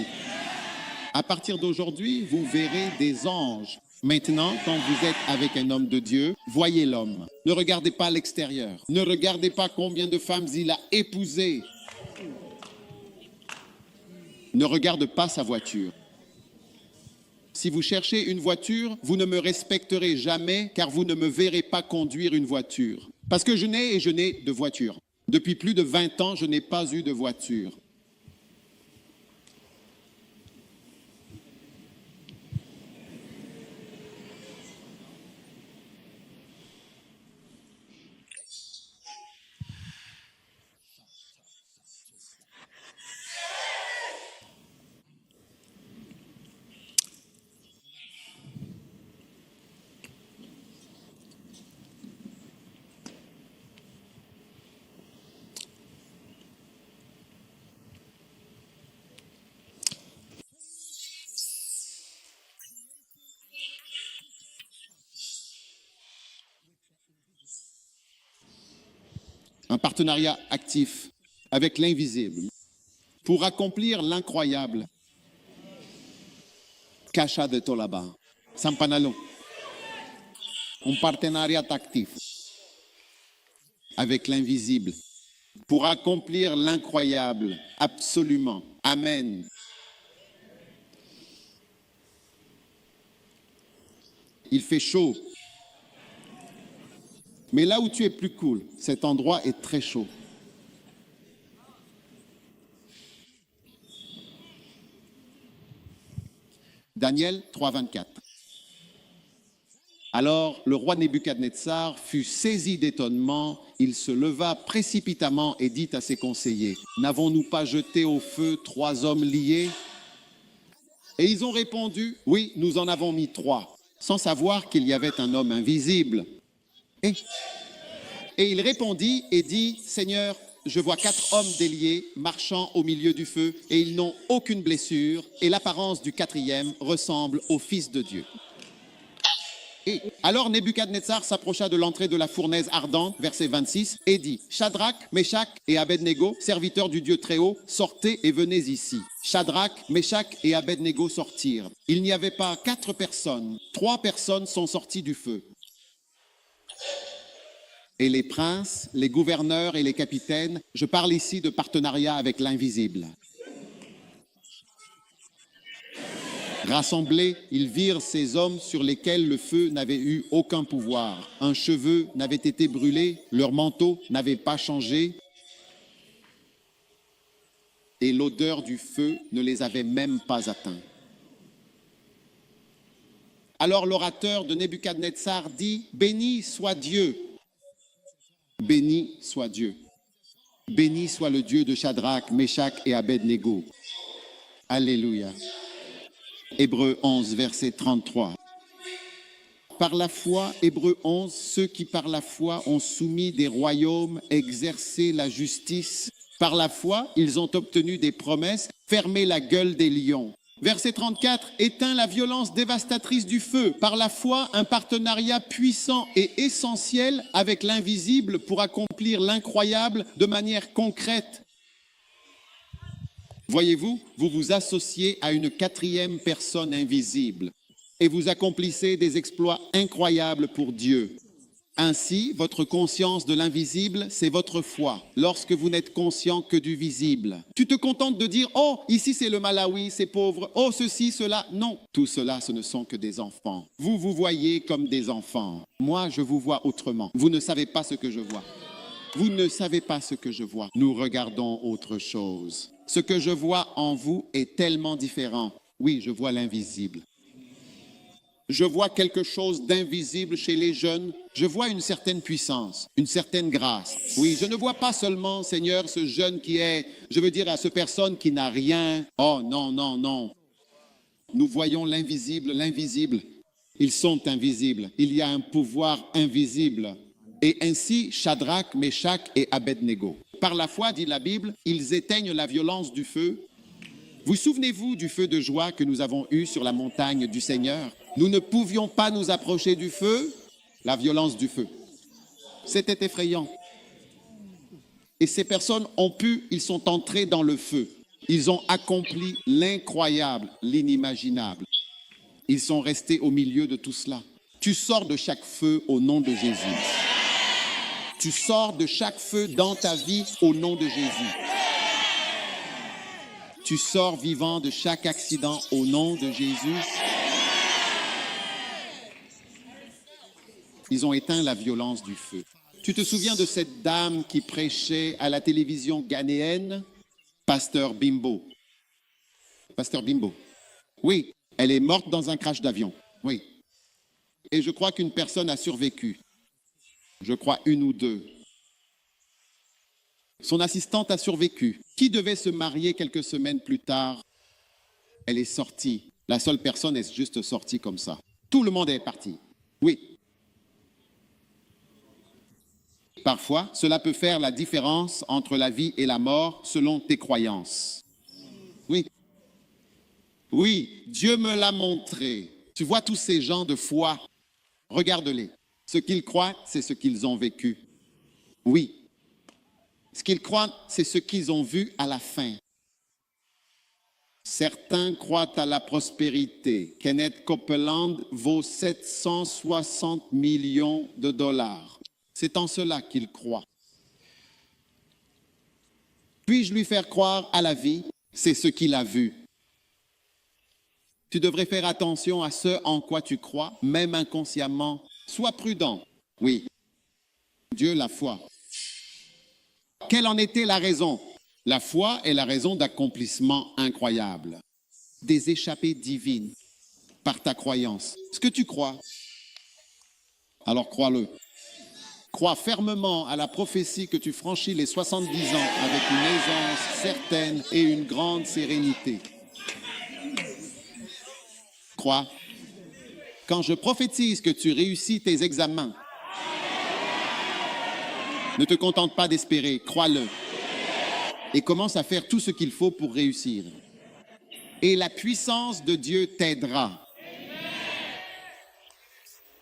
À partir d'aujourd'hui, vous verrez des anges. Maintenant, quand vous êtes avec un homme de Dieu, voyez l'homme. Ne regardez pas l'extérieur. Ne regardez pas combien de femmes il a épousées. Ne regarde pas sa voiture. Si vous cherchez une voiture, vous ne me respecterez jamais car vous ne me verrez pas conduire une voiture. Parce que je n'ai de voiture. Depuis plus de 20 ans, je n'ai pas eu de voiture. Un partenariat actif avec l'invisible pour accomplir l'incroyable. Cacha de Tolaba, Sampanalo. Un partenariat actif avec l'invisible pour accomplir l'incroyable. Absolument. Amen. Il fait chaud. Mais là où tu es plus cool, cet endroit est très chaud. Daniel 3,24. Alors le roi Nebuchadnezzar fut saisi d'étonnement, il se leva précipitamment et dit à ses conseillers, « N'avons-nous pas jeté au feu 3 hommes liés ?» Et ils ont répondu, « Oui, nous en avons mis 3, sans savoir qu'il y avait un homme invisible. » Et il répondit et dit, « Seigneur, je vois 4 hommes déliés marchant au milieu du feu et ils n'ont aucune blessure et l'apparence du 4e ressemble au Fils de Dieu. » Et alors Nebuchadnezzar s'approcha de l'entrée de la fournaise ardente, verset 26, et dit, Shadrach, Meshach et Abednego, serviteurs du Dieu Très-Haut, sortez et venez ici. Shadrach, Meshach et Abednego sortirent. Il n'y avait pas 4 personnes, 3 personnes sont sorties du feu. Et les princes, les gouverneurs et les capitaines, je parle ici de partenariat avec l'invisible. Rassemblés, ils virent ces hommes sur lesquels le feu n'avait eu aucun pouvoir. Un cheveu n'avait été brûlé, leur manteau n'avait pas changé, et l'odeur du feu ne les avait même pas atteints. Alors l'orateur de Nebuchadnezzar dit, « Béni soit Dieu, béni soit Dieu, béni soit le Dieu de Shadrach, Meshach et Abednego. » Alléluia. Hébreux 11, verset 33. Par la foi, Hébreux 11, ceux qui par la foi ont soumis des royaumes, exercé la justice. Par la foi, ils ont obtenu des promesses, fermé la gueule des lions. Verset 34, éteint la violence dévastatrice du feu. Par la foi, un partenariat puissant et essentiel avec l'invisible pour accomplir l'incroyable de manière concrète. Voyez-vous, vous vous associez à une 4e personne invisible et vous accomplissez des exploits incroyables pour Dieu. Ainsi, votre conscience de l'invisible, c'est votre foi, lorsque vous n'êtes conscient que du visible. Tu te contentes de dire, oh, ici c'est le Malawi, c'est pauvre, oh, ceci, cela. Non, tout cela, ce ne sont que des enfants. Vous vous voyez comme des enfants. Moi, je vous vois autrement. Vous ne savez pas ce que je vois. Vous ne savez pas ce que je vois. Nous regardons autre chose. Ce que je vois en vous est tellement différent. Oui, je vois l'invisible. Je vois quelque chose d'invisible chez les jeunes. Je vois une certaine puissance, une certaine grâce. Oui, je ne vois pas seulement, Seigneur, ce jeune qui est, je veux dire à cette personne qui n'a rien. Oh non, non, non. Nous voyons l'invisible, l'invisible. Ils sont invisibles. Il y a un pouvoir invisible. Et ainsi, Shadrach, Meshach et Abednego. Par la foi, dit la Bible, ils éteignent la violence du feu. Vous souvenez-vous du feu de joie que nous avons eu sur la montagne du Seigneur? Nous ne pouvions pas nous approcher du feu, la violence du feu. C'était effrayant. Et ces personnes ont pu, ils sont entrés dans le feu. Ils ont accompli l'incroyable, l'inimaginable. Ils sont restés au milieu de tout cela. Tu sors de chaque feu au nom de Jésus. Tu sors de chaque feu dans ta vie au nom de Jésus. Tu sors vivant de chaque accident au nom de Jésus. Ils ont éteint la violence du feu. Tu te souviens de cette dame qui prêchait à la télévision ghanéenne, Pasteur Bimbo. Pasteur Bimbo. Oui, elle est morte dans un crash d'avion. Oui. Et je crois qu'une personne a survécu. Je crois 1 ou 2. Son assistante a survécu. Qui devait se marier quelques semaines plus tard? Elle est sortie. La seule personne est juste sortie comme ça. Tout le monde est parti. Oui. Parfois, cela peut faire la différence entre la vie et la mort selon tes croyances. Oui. Oui, Dieu me l'a montré. Tu vois tous ces gens de foi, regarde-les. Ce qu'ils croient, c'est ce qu'ils ont vécu. Oui. Ce qu'ils croient, c'est ce qu'ils ont vu à la fin. Certains croient à la prospérité. Kenneth Copeland vaut 760 millions de dollars. C'est en cela qu'il croit. Puis-je lui faire croire à la vie? C'est ce qu'il a vu. Tu devrais faire attention à ce en quoi tu crois, même inconsciemment. Sois prudent. Oui. Dieu, la foi. Quelle en était la raison? La foi est la raison d'accomplissements incroyables, des échappées divines par ta croyance. Ce que tu crois, alors crois-le. Crois fermement à la prophétie que tu franchis les 70 ans avec une aisance certaine et une grande sérénité. Crois. Quand je prophétise que tu réussis tes examens, ne te contente pas d'espérer, crois-le. Et commence à faire tout ce qu'il faut pour réussir. Et la puissance de Dieu t'aidera.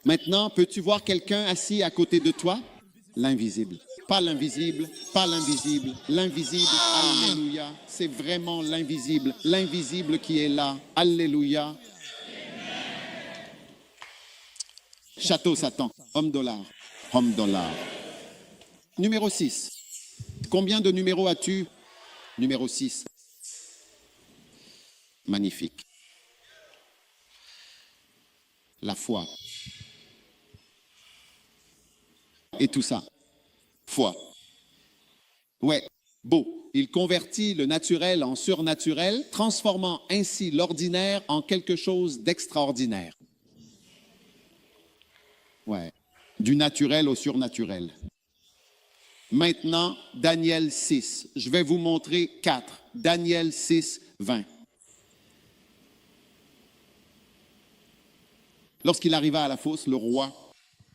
Maintenant, peux-tu voir quelqu'un assis à côté de toi? L'invisible. Pas l'invisible, pas l'invisible, l'invisible, alléluia. C'est vraiment l'invisible qui est là, alléluia. Château Satan, homme dollar, homme dollar. Numéro 6. Combien de numéros as-tu? Numéro 6. Magnifique. La foi. Et tout ça. Foi. Ouais, beau. Il convertit le naturel en surnaturel, transformant ainsi l'ordinaire en quelque chose d'extraordinaire. Ouais. Du naturel au surnaturel. Maintenant, Daniel 6. Je vais vous montrer 4. Daniel 6, 20. Lorsqu'il arriva à la fosse, le roi,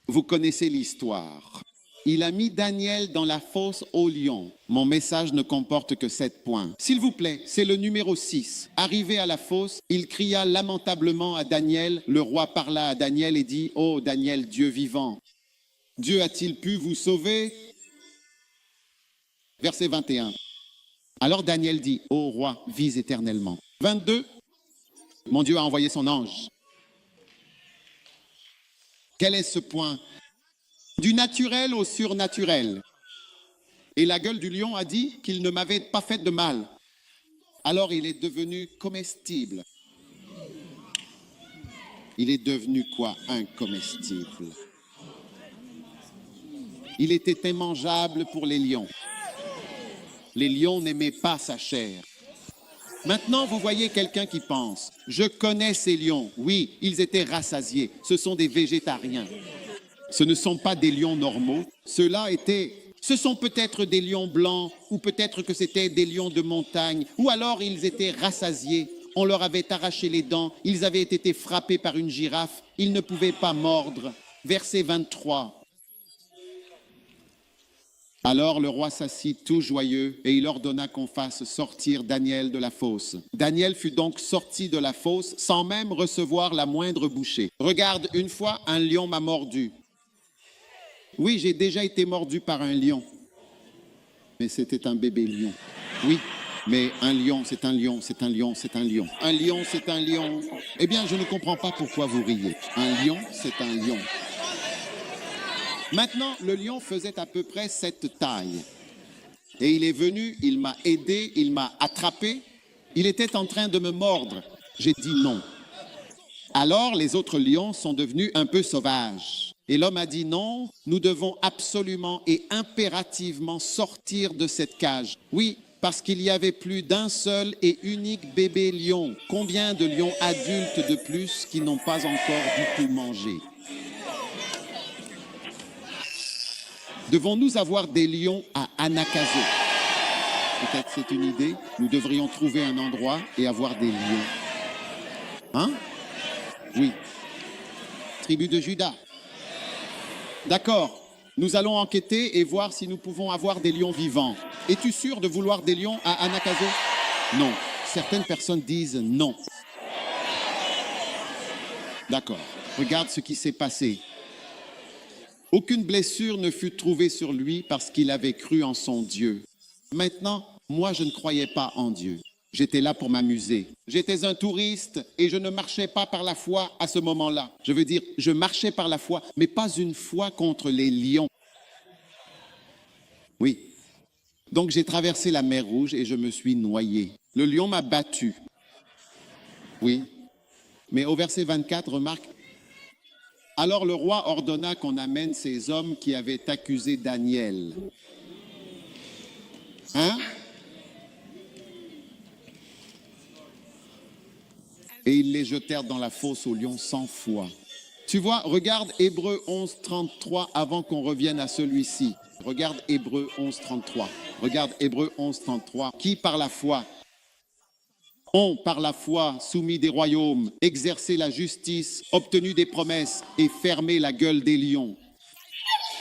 vous connaissez l'histoire. Il a mis Daniel dans la fosse aux lions. Mon message ne comporte que 7 points. S'il vous plaît, c'est le numéro 6. Arrivé à la fosse, il cria lamentablement à Daniel. Le roi parla à Daniel et dit, « Oh Daniel, Dieu vivant, Dieu a-t-il pu vous sauver ?» Verset 21. Alors Daniel dit, « Ô roi, vis éternellement. » 22. Mon Dieu a envoyé son ange. Quel est ce point? Du naturel au surnaturel. Et la gueule du lion a dit qu'il ne m'avait pas fait de mal. Alors il est devenu comestible. Il est devenu quoi? Incomestible. Il était immangeable pour les lions. Les lions n'aimaient pas sa chair. Maintenant, vous voyez quelqu'un qui pense, je connais ces lions. Oui, ils étaient rassasiés. Ce sont des végétariens. Ce ne sont pas des lions normaux. Ce sont peut-être des lions blancs, ou peut-être que c'était des lions de montagne, ou alors ils étaient rassasiés. On leur avait arraché les dents, ils avaient été frappés par une girafe, ils ne pouvaient pas mordre. Verset 23. Alors le roi s'assit tout joyeux et il ordonna qu'on fasse sortir Daniel de la fosse. Daniel fut donc sorti de la fosse sans même recevoir la moindre bouchée. Regarde, une fois, un lion m'a mordu. Oui, j'ai déjà été mordu par un lion. Mais c'était un bébé lion. Oui, mais un lion, c'est un lion, c'est un lion, c'est un lion. Un lion, c'est un lion. Eh bien, je ne comprends pas pourquoi vous riez. Un lion, c'est un lion. Maintenant, le lion faisait à peu près cette taille. Et il est venu, il m'a aidé, il m'a attrapé. Il était en train de me mordre. J'ai dit non. Alors, les autres lions sont devenus un peu sauvages. Et l'homme a dit non, nous devons absolument et impérativement sortir de cette cage. Oui, parce qu'il y avait plus d'un seul et unique bébé lion. Combien de lions adultes de plus qui n'ont pas encore du tout mangé? Devons-nous avoir des lions à Anakazo? Peut-être c'est une idée. Nous devrions trouver un endroit et avoir des lions. Hein? Oui. Tribu de Juda. D'accord. Nous allons enquêter et voir si nous pouvons avoir des lions vivants. Es-tu sûr de vouloir des lions à Anakazo? Non. Certaines personnes disent non. D'accord. Regarde ce qui s'est passé. Aucune blessure ne fut trouvée sur lui parce qu'il avait cru en son Dieu. Maintenant, moi, je ne croyais pas en Dieu. J'étais là pour m'amuser. J'étais un touriste et je ne marchais pas par la foi à ce moment-là. Je veux dire, je marchais par la foi, mais pas une foi contre les lions. Oui. Donc, j'ai traversé la mer Rouge et je me suis noyé. Le lion m'a battu. Oui. Mais au verset 24, remarque, alors le roi ordonna qu'on amène ces hommes qui avaient accusé Daniel. Hein? Et ils les jetèrent dans la fosse aux lions sans foi. Tu vois, regarde Hébreux 11, 33 avant qu'on revienne à celui-ci. Regarde Hébreux 11, 33. Regarde Hébreux 11, 33. Qui par la foi ont par la foi soumis des royaumes, exercé la justice, obtenu des promesses et fermé la gueule des lions.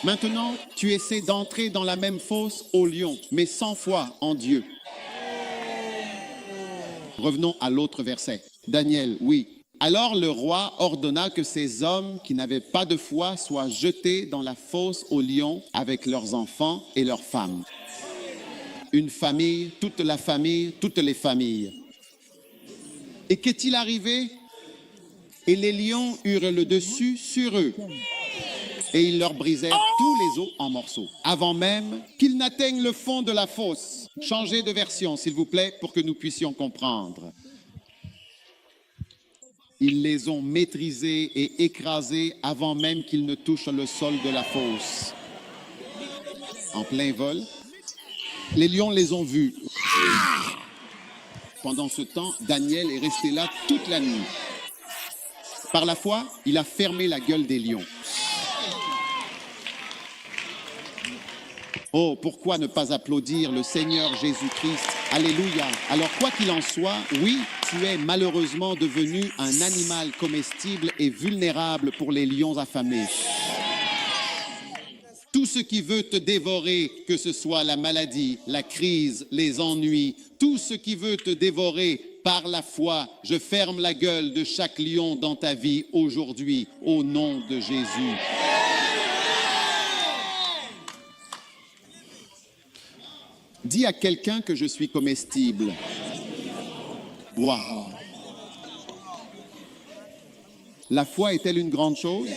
Maintenant, tu essaies d'entrer dans la même fosse aux lions, mais sans foi en Dieu. Revenons à l'autre verset. Daniel, oui, Alors le roi ordonna que ces hommes qui n'avaient pas de foi soient jetés dans la fosse aux lions avec leurs enfants et leurs femmes. Une famille, toutes les familles. Et qu'est-il arrivé? Et les lions eurent le dessus sur eux. Et ils leur brisèrent tous les os en morceaux, avant même qu'ils n'atteignent le fond de la fosse. Changez de version, s'il vous plaît, pour que nous puissions comprendre. Ils les ont maîtrisés et écrasés avant même qu'ils ne touchent le sol de la fosse. En plein vol, les lions les ont vus. Pendant ce temps, Daniel est resté là toute la nuit. Par la foi, il a fermé la gueule des lions. Oh, pourquoi ne pas applaudir le Seigneur Jésus-Christ? Alléluia. Alors, quoi qu'il en soit, oui, tu es malheureusement devenu un animal comestible et vulnérable pour les lions affamés. Tout ce qui veut te dévorer, que ce soit la maladie, la crise, les ennuis, tout ce qui veut te dévorer par la foi, je ferme la gueule de chaque lion dans ta vie aujourd'hui, au nom de Jésus. Dis à quelqu'un que je suis comestible. Wow. La foi est-elle une grande chose?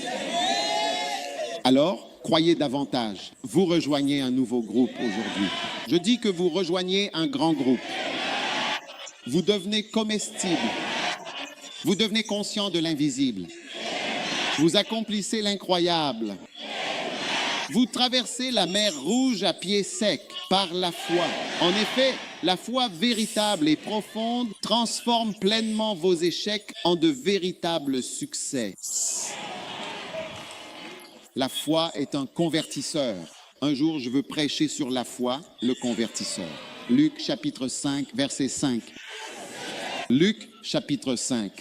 Alors, croyez davantage. Vous rejoignez un nouveau groupe aujourd'hui. Je dis que vous rejoignez un grand groupe. Vous devenez comestible. Vous devenez conscient de l'invisible. Vous accomplissez l'incroyable. Vous traversez la mer Rouge à pied sec par la foi. En effet, la foi véritable et profonde transforme pleinement vos échecs en de véritables succès. La foi est un convertisseur. Un jour, je veux prêcher sur la foi, le convertisseur. Luc chapitre 5, verset 5. Luc chapitre 5,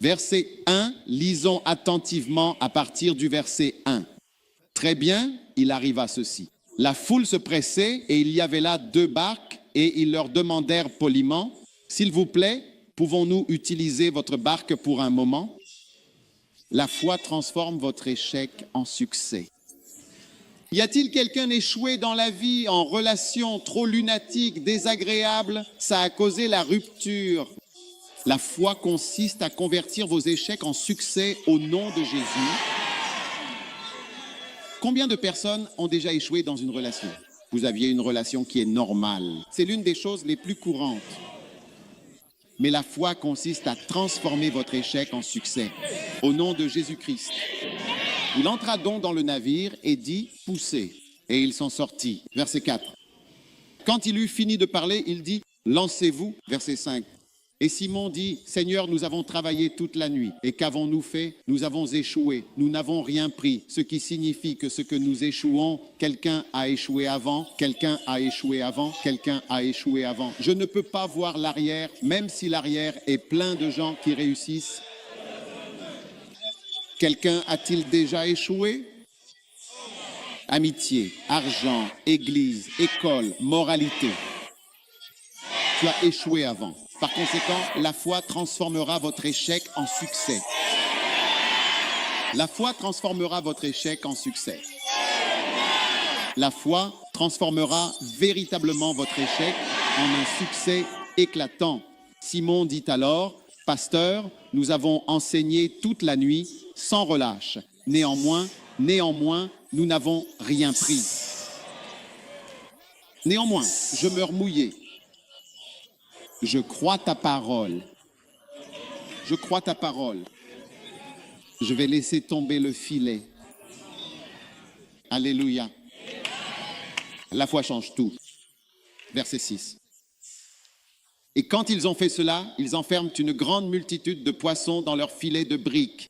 verset 1, lisons attentivement à partir du verset 1. Très bien, il arriva ceci. La foule se pressait et il y avait là 2 barques et ils leur demandèrent poliment, « S'il vous plaît, pouvons-nous utiliser votre barque pour un moment ?» La foi transforme votre échec en succès. Y a-t-il quelqu'un échoué dans la vie en relation trop lunatique, désagréable? Ça a causé la rupture. La foi consiste à convertir vos échecs en succès au nom de Jésus. Combien de personnes ont déjà échoué dans une relation? Vous aviez une relation qui est normale. C'est l'une des choses les plus courantes. Mais la foi consiste à transformer votre échec en succès. Au nom de Jésus-Christ. Il entra donc dans le navire et dit « Poussez ». Et ils sont sortis. Verset 4. Quand il eut fini de parler, il dit « Lancez-vous ». Verset 5. Et Simon dit, « Seigneur, nous avons travaillé toute la nuit. Et qu'avons-nous fait? Nous avons échoué. Nous n'avons rien pris. » Ce qui signifie que ce que nous échouons, quelqu'un a échoué avant, quelqu'un a échoué avant, quelqu'un a échoué avant. Je ne peux pas voir l'arrière, même si l'arrière est plein de gens qui réussissent. Quelqu'un a-t-il déjà échoué? Amitié, argent, église, école, moralité. Tu as échoué avant. Par conséquent, la foi transformera votre échec en succès. La foi transformera votre échec en succès. La foi transformera véritablement votre échec en un succès éclatant. Simon dit alors, « Pasteur, nous avons enseigné toute la nuit sans relâche. Néanmoins, nous n'avons rien pris. Néanmoins, je meurs mouillé. Je crois ta parole. Je crois ta parole. Je vais laisser tomber le filet. » Alléluia. La foi change tout. Verset 6. Et quand ils ont fait cela, ils enferment une grande multitude de poissons dans leur filet de briques.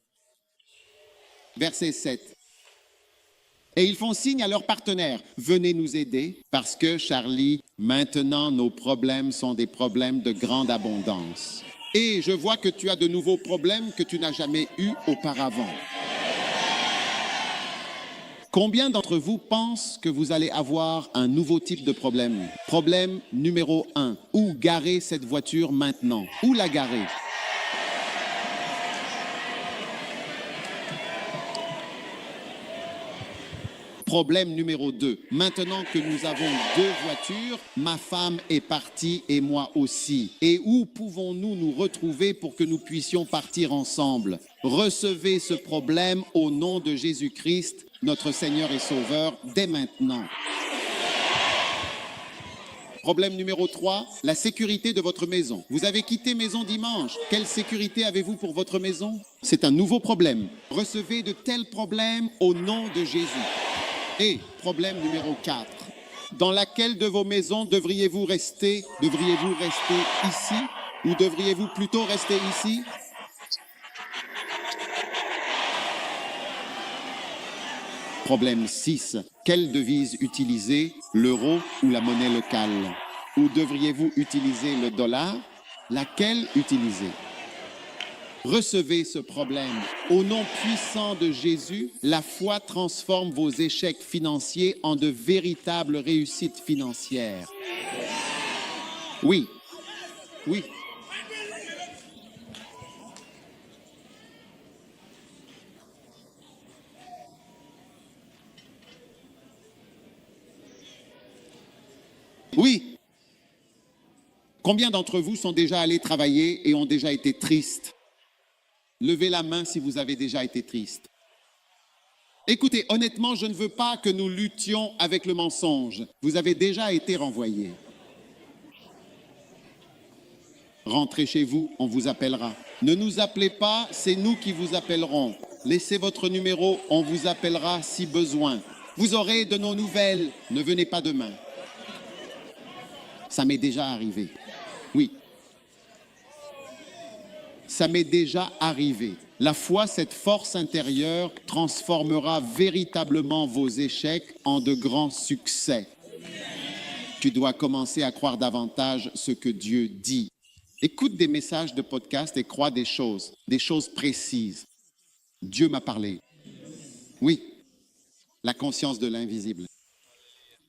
Verset 7. Et ils font signe à leurs partenaires, venez nous aider, parce que, Charlie, maintenant nos problèmes sont des problèmes de grande abondance. Et je vois que tu as de nouveaux problèmes que tu n'as jamais eus auparavant. Combien d'entre vous pensent que vous allez avoir un nouveau type de problème? Problème numéro 1, où garer cette voiture maintenant? Où la garer? Problème numéro 2. Maintenant que nous avons 2 voitures, ma femme est partie et moi aussi. Et où pouvons-nous nous retrouver pour que nous puissions partir ensemble? Recevez ce problème au nom de Jésus-Christ, notre Seigneur et Sauveur, dès maintenant. Problème numéro 3, la sécurité de votre maison. Vous avez quitté maison dimanche. Quelle sécurité avez-vous pour votre maison? C'est un nouveau problème. Recevez de tels problèmes au nom de Jésus. Et problème numéro 4, dans laquelle de vos maisons devriez-vous rester? Devriez-vous rester ici ou devriez-vous plutôt rester ici? Problème 6. Quelle devise utiliser, l'euro ou la monnaie locale? Ou devriez-vous utiliser le dollar? Laquelle utiliser? Recevez ce problème. Au nom puissant de Jésus, la foi transforme vos échecs financiers en de véritables réussites financières. Oui. Oui. Oui. Combien d'entre vous sont déjà allés travailler et ont déjà été tristes? Levez la main si vous avez déjà été triste. Écoutez, honnêtement, je ne veux pas que nous luttions avec le mensonge. Vous avez déjà été renvoyé. Rentrez chez vous, on vous appellera. Ne nous appelez pas, c'est nous qui vous appellerons. Laissez votre numéro, on vous appellera si besoin. Vous aurez de nos nouvelles, ne venez pas demain. Ça m'est déjà arrivé. Oui. Ça m'est déjà arrivé. La foi, cette force intérieure, transformera véritablement vos échecs en de grands succès. Tu dois commencer à croire davantage ce que Dieu dit. Écoute des messages de podcast et crois des choses précises. Dieu m'a parlé. Oui, la conscience de l'invisible.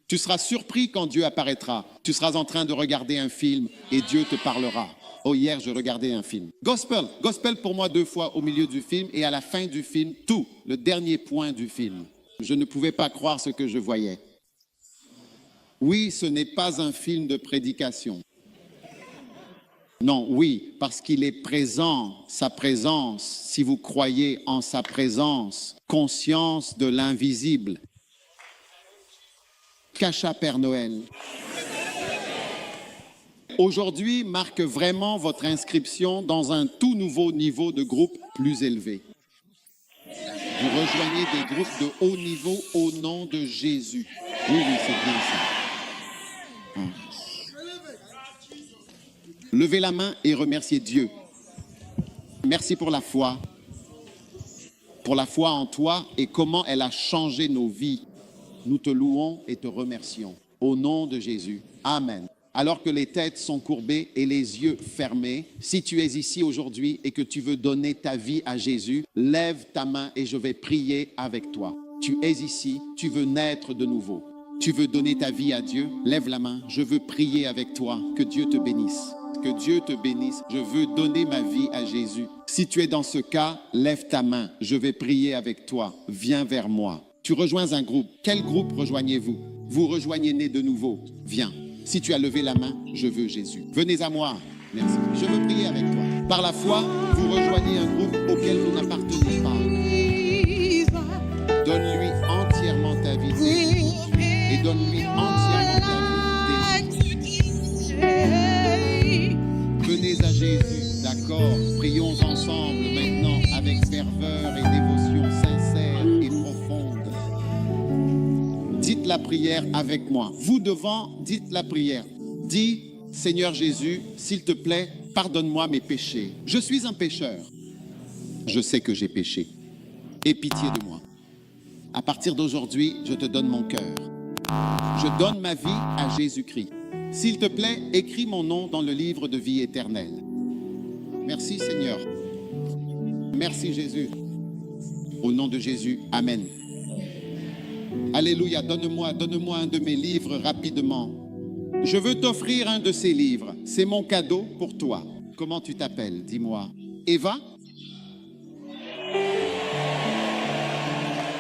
Tu seras surpris quand Dieu apparaîtra. Tu seras en train de regarder un film et Dieu te parlera. Oh, hier, je regardais un film. Gospel pour moi 2 fois au milieu du film et à la fin du film, tout, le dernier point du film. Je ne pouvais pas croire ce que je voyais. Oui, ce n'est pas un film de prédication. Non, oui, parce qu'il est présent, sa présence, si vous croyez en sa présence, conscience de l'invisible. Cacha Père Noël. Aujourd'hui marque vraiment votre inscription dans un tout nouveau niveau de groupe plus élevé. Vous rejoignez des groupes de haut niveau au nom de Jésus. Oui, c'est bien ça. Levez la main et remerciez Dieu. Merci pour la foi en toi et comment elle a changé nos vies. Nous te louons et te remercions. Au nom de Jésus. Amen. Alors que les têtes sont courbées et les yeux fermés, si tu es ici aujourd'hui et que tu veux donner ta vie à Jésus, lève ta main et je vais prier avec toi. Tu es ici, tu veux naître de nouveau. Tu veux donner ta vie à Dieu, lève la main, je veux prier avec toi. Que Dieu te bénisse. Que Dieu te bénisse. Je veux donner ma vie à Jésus. Si tu es dans ce cas, lève ta main. Je vais prier avec toi. Viens vers moi. Tu rejoins un groupe. Quel groupe rejoignez-vous? Vous rejoignez né de nouveau. Viens. Si tu as levé la main, je veux Jésus. Venez à moi. Merci. Je veux prier avec toi. Par la foi, vous rejoignez un groupe auquel vous n'appartenez pas. Donne-lui entièrement ta vie et donne-lui entièrement ta vie dès. Venez à Jésus, d'accord? Prions ensemble maintenant avec ferveur et dévotion sincère et profonde. Dites la prière avec moi. Vous devant, dites la prière. Dis, Seigneur Jésus, s'il te plaît, pardonne-moi mes péchés. Je suis un pécheur. Je sais que j'ai péché. Aie pitié de moi. À partir d'aujourd'hui, je te donne mon cœur. Je donne ma vie à Jésus-Christ. S'il te plaît, écris mon nom dans le livre de vie éternelle. Merci Seigneur. Merci Jésus. Au nom de Jésus, Amen. Alléluia, donne-moi un de mes livres rapidement. Je veux t'offrir un de ces livres. C'est mon cadeau pour toi. Comment tu t'appelles? Dis-moi. Eva?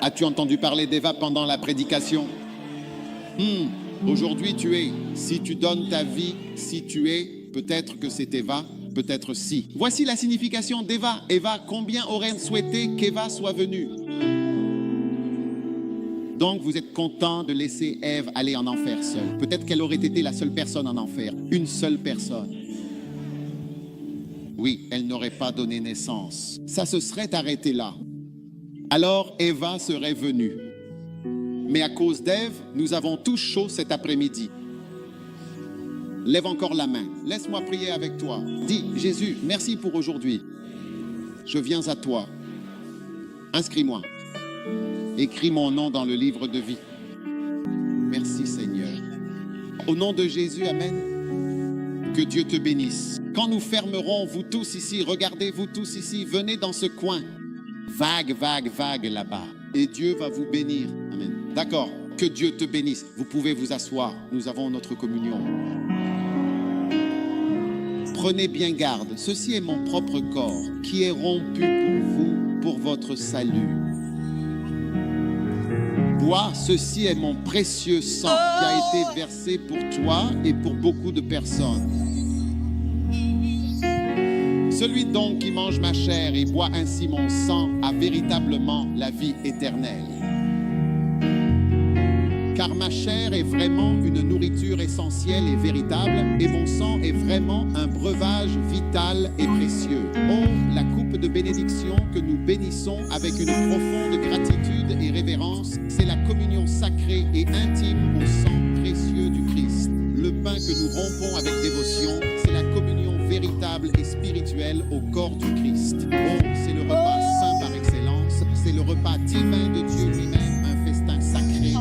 As-tu entendu parler d'Eva pendant la prédication? Aujourd'hui tu es. Si tu donnes ta vie, si tu es, peut-être que c'est Eva, peut-être si. Voici la signification d'Eva. Eva, combien aurait souhaité qu'Eva soit venue? Donc vous êtes content de laisser Ève aller en enfer seule. Peut-être qu'elle aurait été la seule personne en enfer. Une seule personne. Oui, elle n'aurait pas donné naissance. Ça se serait arrêté là. Alors Eva serait venue. Mais à cause d'Ève, nous avons tous chaud cet après-midi. Lève encore la main. Laisse-moi prier avec toi. Dis, Jésus, merci pour aujourd'hui. Je viens à toi. Inscris-moi. Écris mon nom dans le livre de vie. Merci Seigneur. Au nom de Jésus, amen. Que Dieu te bénisse. Quand nous fermerons, vous tous ici, regardez vous tous ici, venez dans ce coin. Vague, vague, vague là-bas. Et Dieu va vous bénir. Amen. D'accord. Que Dieu te bénisse. Vous pouvez vous asseoir. Nous avons notre communion. Prenez bien garde. Ceci est mon propre corps qui est rompu pour vous, pour votre salut. Bois, ceci est mon précieux sang qui a été versé pour toi et pour beaucoup de personnes. Celui donc qui mange ma chair et boit ainsi mon sang a véritablement la vie éternelle. Car ma chair est vraiment une nourriture essentielle et véritable, et mon sang est vraiment un breuvage vital et précieux. Oh, la coupe de bénédiction que nous bénissons avec une profonde gratitude et révérence, c'est la communion sacrée et intime au sang précieux du Christ. Le pain que nous rompons avec dévotion, c'est la communion véritable et spirituelle au corps du Christ. Oh, c'est le repas saint par excellence, c'est le repas divin de Dieu lui-même, un festin sacré.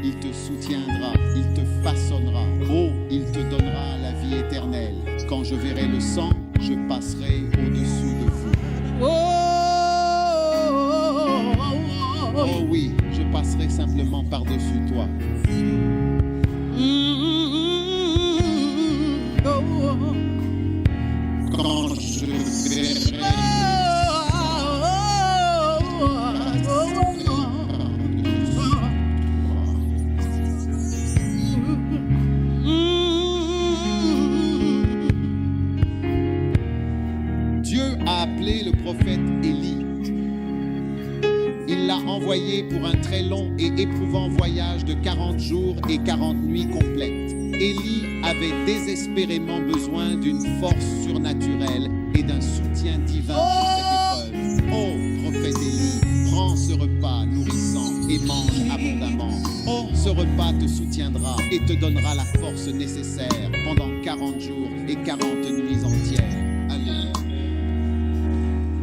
Il te soutiendra, il te façonnera. Oh, il te donnera la vie éternelle. Quand je verrai le sang, je passerai au-dessus de vous. Oh oui, je passerai simplement par-dessus toi. Quand je verrai le prophète Élie. Il l'a envoyé pour un très long et éprouvant voyage de 40 jours et 40 nuits complètes. Élie avait désespérément besoin d'une force surnaturelle et d'un soutien divin pour cette épreuve. Oh, prophète Élie, prends ce repas nourrissant et mange abondamment. Oh, ce repas te soutiendra et te donnera la force nécessaire pendant 40 jours et 40 nuits entières.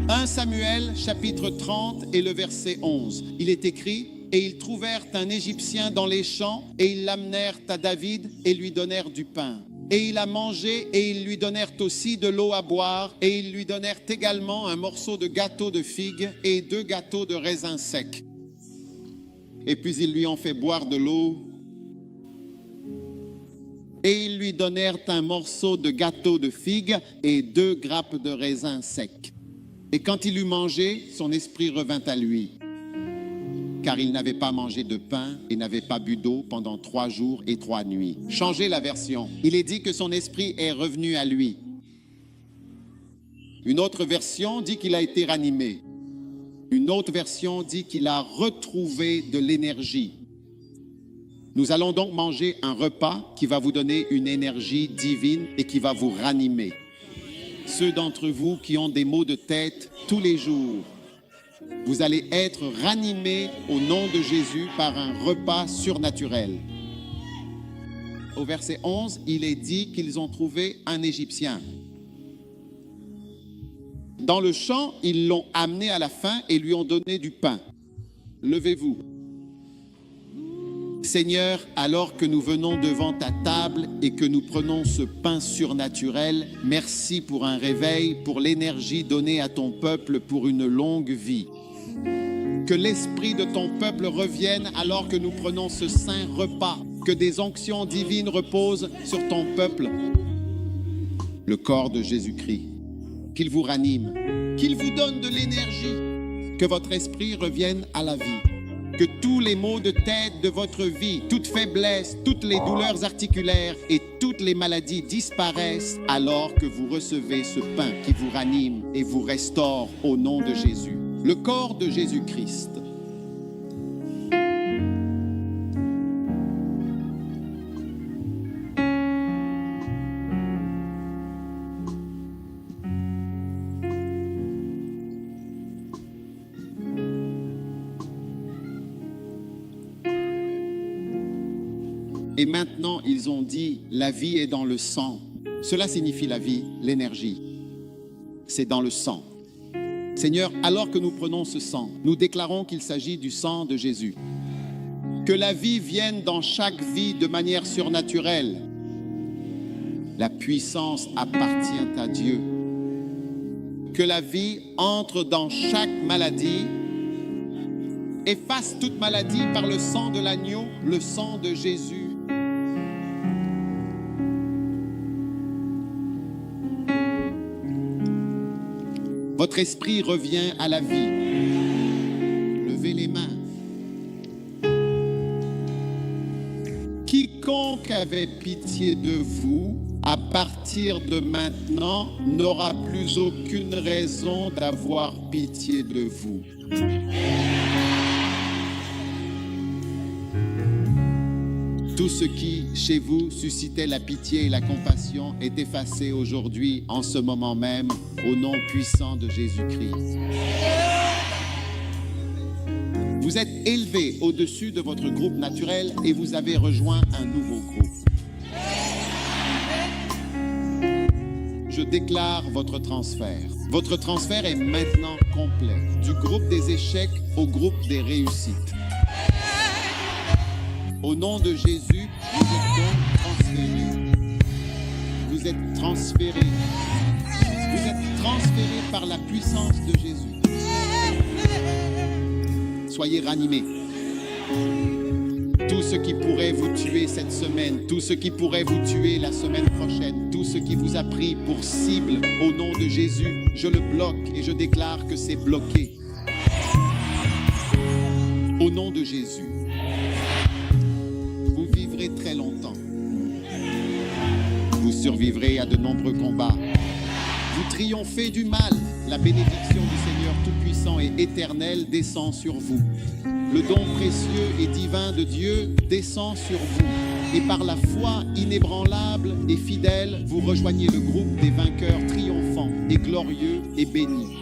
1 Samuel, chapitre 30 et le verset 11. Il est écrit: « Et ils trouvèrent un Égyptien dans les champs, et ils l'amenèrent à David, et lui donnèrent du pain. Et il a mangé, et ils lui donnèrent aussi de l'eau à boire, et ils lui donnèrent également un morceau de gâteau de figues, et 2 gâteaux de raisins secs. Et puis ils lui ont fait boire de l'eau, et ils lui donnèrent un morceau de gâteau de figues, et 2 grappes de raisins secs. Et quand il eut mangé, son esprit revint à lui, car il n'avait pas mangé de pain et n'avait pas bu d'eau pendant 3 jours et 3 nuits. » Changez la version. Il est dit que son esprit est revenu à lui. Une autre version dit qu'il a été ranimé. Une autre version dit qu'il a retrouvé de l'énergie. Nous allons donc manger un repas qui va vous donner une énergie divine et qui va vous ranimer. Ceux d'entre vous qui ont des maux de tête tous les jours, vous allez être ranimés au nom de Jésus par un repas surnaturel. Au verset 11, il est dit qu'ils ont trouvé un Égyptien. Dans le champ, ils l'ont amené à la faim et lui ont donné du pain. Levez-vous. Seigneur, alors que nous venons devant ta table et que nous prenons ce pain surnaturel, merci pour un réveil, pour l'énergie donnée à ton peuple pour une longue vie. Que l'esprit de ton peuple revienne alors que nous prenons ce saint repas. Que des onctions divines reposent sur ton peuple. Le corps de Jésus-Christ. Qu'il vous ranime, qu'il vous donne de l'énergie. que votre esprit revienne à la vie. Que tous les maux de tête de votre vie, toute faiblesse, toutes les douleurs articulaires et toutes les maladies disparaissent alors que vous recevez ce pain qui vous ranime et vous restaure au nom de Jésus. Le corps de Jésus-Christ. Et maintenant, ils ont dit, la vie est dans le sang. Cela signifie la vie, l'énergie. C'est dans le sang. Seigneur, alors que nous prenons ce sang, nous déclarons qu'il s'agit du sang de Jésus. Que la vie vienne dans chaque vie de manière surnaturelle. La puissance appartient à Dieu. Que la vie entre dans chaque maladie, efface toute maladie par le sang de l'agneau, le sang de Jésus. Votre esprit revient à la vie. Levez les mains. Quiconque avait pitié de vous, à partir de maintenant, n'aura plus aucune raison d'avoir pitié de vous. Tout ce qui, chez vous, suscitait la pitié et la compassion est effacé aujourd'hui, en ce moment même, au nom puissant de Jésus-Christ. Vous êtes élevé au-dessus de votre groupe naturel et vous avez rejoint un nouveau groupe. Je déclare votre transfert. Votre transfert est maintenant complet, du groupe des échecs au groupe des réussites. Au nom de Jésus, vous êtes donc transférés. Vous êtes transférés. Vous êtes transférés par la puissance de Jésus. Soyez ranimés. Tout ce qui pourrait vous tuer cette semaine, tout ce qui pourrait vous tuer la semaine prochaine, tout ce qui vous a pris pour cible, au nom de Jésus, je le bloque et je déclare que c'est bloqué. Au nom de Jésus. Très longtemps. Vous survivrez à de nombreux combats. Vous triomphez du mal. La bénédiction du Seigneur Tout-Puissant et éternel descend sur vous. Le don précieux et divin de Dieu descend sur vous. Et par la foi inébranlable et fidèle, vous rejoignez le groupe des vainqueurs triomphants et glorieux et bénis.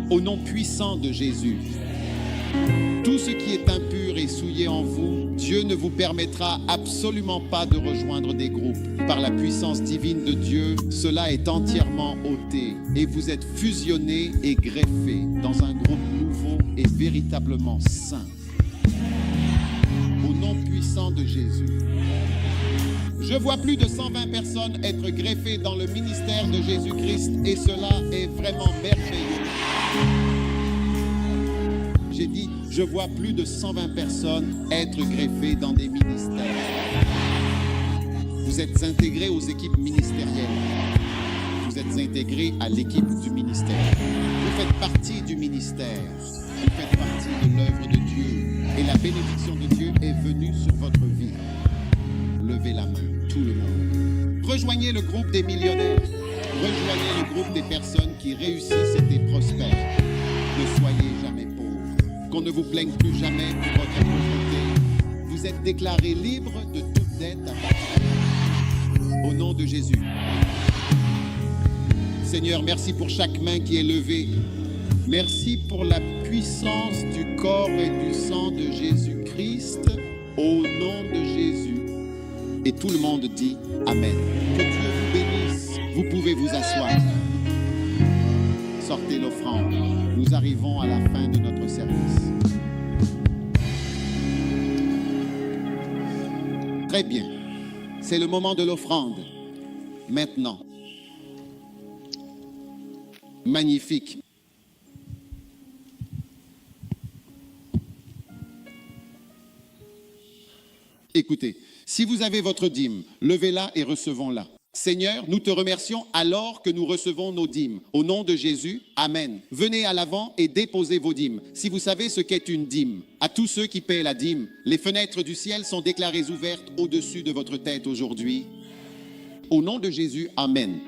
Au nom puissant de Jésus, tout ce qui est impur et souillé en vous, Dieu ne vous permettra absolument pas de rejoindre des groupes. Par la puissance divine de Dieu, cela est entièrement ôté et vous êtes fusionnés et greffés dans un groupe nouveau et véritablement saint. Au nom puissant de Jésus. Je vois plus de 120 personnes être greffées dans le ministère de Jésus-Christ et cela est vraiment merveilleux. J'ai dit, je vois plus de 120 personnes être greffées dans des ministères. Vous êtes intégrés aux équipes ministérielles. Vous êtes intégrés à l'équipe du ministère. Vous faites partie du ministère. Vous faites partie de l'œuvre de Dieu. Et la bénédiction de Dieu est venue sur votre vie. Levez la main, tout le monde. Rejoignez le groupe des millionnaires. Rejoignez le groupe des personnes qui réussissent et prospèrent. Ne soyez jamais pauvres. Qu'on ne vous plaigne plus jamais pour votre pauvreté. Vous êtes déclarés libres de toute dette à partir. Au nom de Jésus. Seigneur, merci pour chaque main qui est levée. Merci pour la puissance du corps et du sang de Jésus-Christ. Au nom de Jésus. Et tout le monde dit Amen. Que Dieu vous bénisse. Vous pouvez vous asseoir. Sortez l'offrande. Nous arrivons à la fin de notre service. Très bien. C'est le moment de l'offrande. Maintenant. Magnifique. Écoutez, si vous avez votre dîme, levez-la et recevons-la. Seigneur, nous te remercions alors que nous recevons nos dîmes. Au nom de Jésus, Amen. Venez à l'avant et déposez vos dîmes. Si vous savez ce qu'est une dîme, à tous ceux qui paient la dîme, les fenêtres du ciel sont déclarées ouvertes au-dessus de votre tête aujourd'hui. Au nom de Jésus, Amen.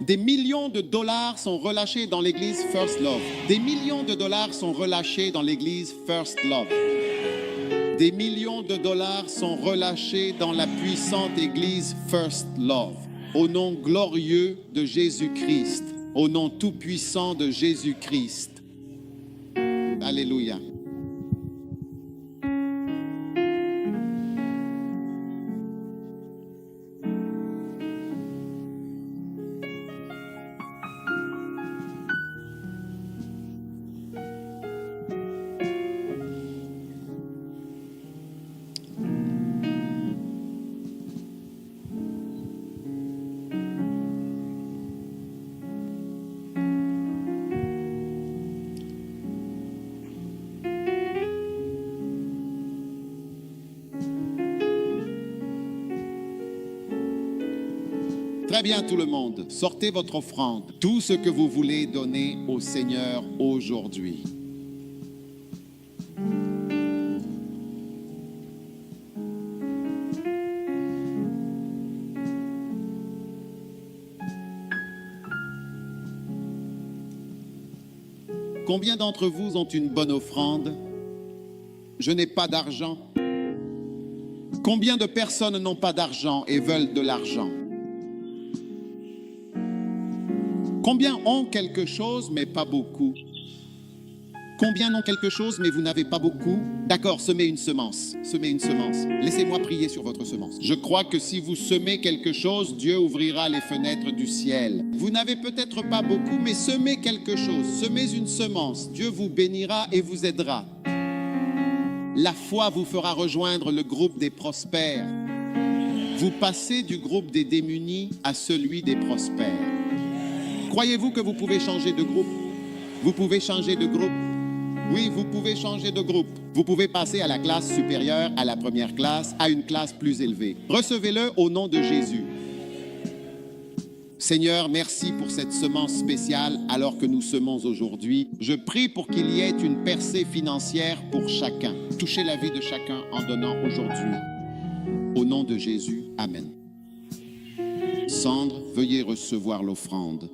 Des millions de dollars sont relâchés dans l'église First Love. Des millions de dollars sont relâchés dans l'église First Love. Des millions de dollars sont relâchés dans la puissante église First Love. Au nom glorieux de Jésus-Christ. Au nom tout-puissant de Jésus-Christ. Alléluia. Très bien tout le monde, sortez votre offrande, tout ce que vous voulez donner au Seigneur aujourd'hui. Combien d'entre vous ont une bonne offrande? Je n'ai pas d'argent. Combien de personnes n'ont pas d'argent et veulent de l'argent? Combien ont quelque chose, mais pas beaucoup? Combien ont quelque chose, mais vous n'avez pas beaucoup? D'accord, semez une semence. Semez une semence. Laissez-moi prier sur votre semence. Je crois que si vous semez quelque chose, Dieu ouvrira les fenêtres du ciel. Vous n'avez peut-être pas beaucoup, mais semez quelque chose. Semez une semence. Dieu vous bénira et vous aidera. La foi vous fera rejoindre le groupe des prospères. Vous passez du groupe des démunis à celui des prospères. Croyez-vous que vous pouvez changer de groupe? Vous pouvez changer de groupe? Oui, vous pouvez changer de groupe. Vous pouvez passer à la classe supérieure, à la première classe, à une classe plus élevée. Recevez-le au nom de Jésus. Seigneur, merci pour cette semence spéciale alors que nous semons aujourd'hui. Je prie pour qu'il y ait une percée financière pour chacun. Touchez la vie de chacun en donnant aujourd'hui. Au nom de Jésus, Amen. Sandre, veuillez recevoir l'offrande.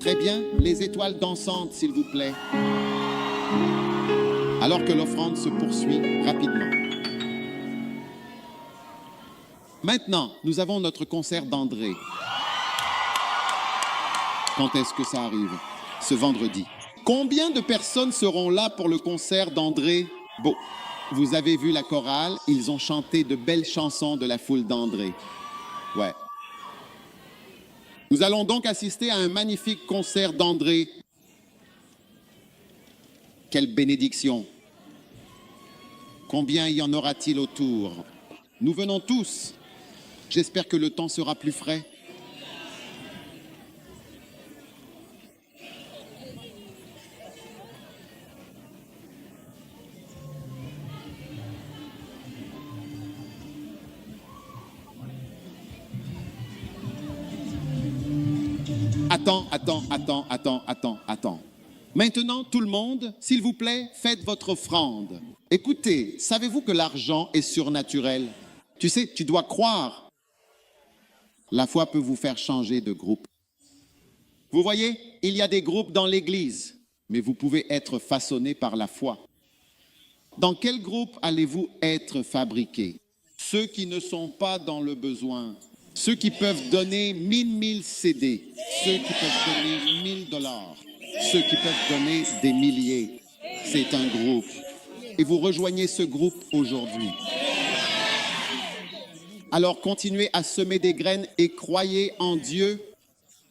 Très bien, les étoiles dansantes, s'il vous plaît. Alors que l'offrande se poursuit rapidement. Maintenant, nous avons notre concert d'André. Quand est-ce que ça arrive? Ce vendredi. Combien de personnes seront là pour le concert d'André? Bon, vous avez vu la chorale, ils ont chanté de belles chansons de la foule d'André. Ouais. Nous allons donc assister à un magnifique concert d'André. Quelle bénédiction! Combien y en aura-t-il autour? Nous venons tous. J'espère que le temps sera plus frais. Attends. Maintenant, tout le monde, s'il vous plaît, faites votre offrande. Écoutez, savez-vous que l'argent est surnaturel? Tu sais, tu dois croire. La foi peut vous faire changer de groupe. Vous voyez, il y a des groupes dans l'Église, mais vous pouvez être façonné par la foi. Dans quel groupe allez-vous être fabriqués? Ceux qui ne sont pas dans le besoin, ceux qui peuvent donner 1000 CD, ceux qui peuvent donner 1000 dollars, ceux qui peuvent donner des milliers. C'est un groupe. Et vous rejoignez ce groupe aujourd'hui. Alors continuez à semer des graines et croyez en Dieu.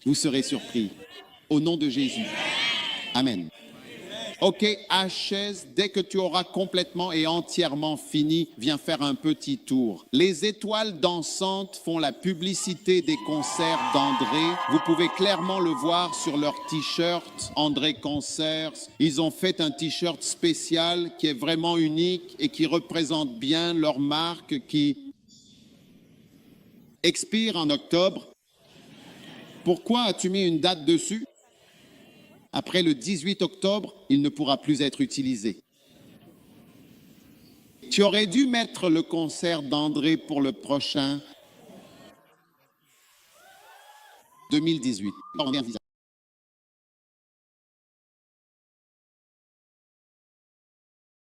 Vous serez surpris. Au nom de Jésus. Amen. Ok, HS, dès que tu auras complètement et entièrement fini, viens faire un petit tour. Les étoiles dansantes font la publicité des concerts d'André. Vous pouvez clairement le voir sur leur t-shirt, André Concerts. Ils ont fait un t-shirt spécial qui est vraiment unique et qui représente bien leur marque qui expire en octobre. Pourquoi as-tu mis une date dessus? Après le 18 octobre, il ne pourra plus être utilisé. Tu aurais dû mettre le concert d'André pour le prochain 2018.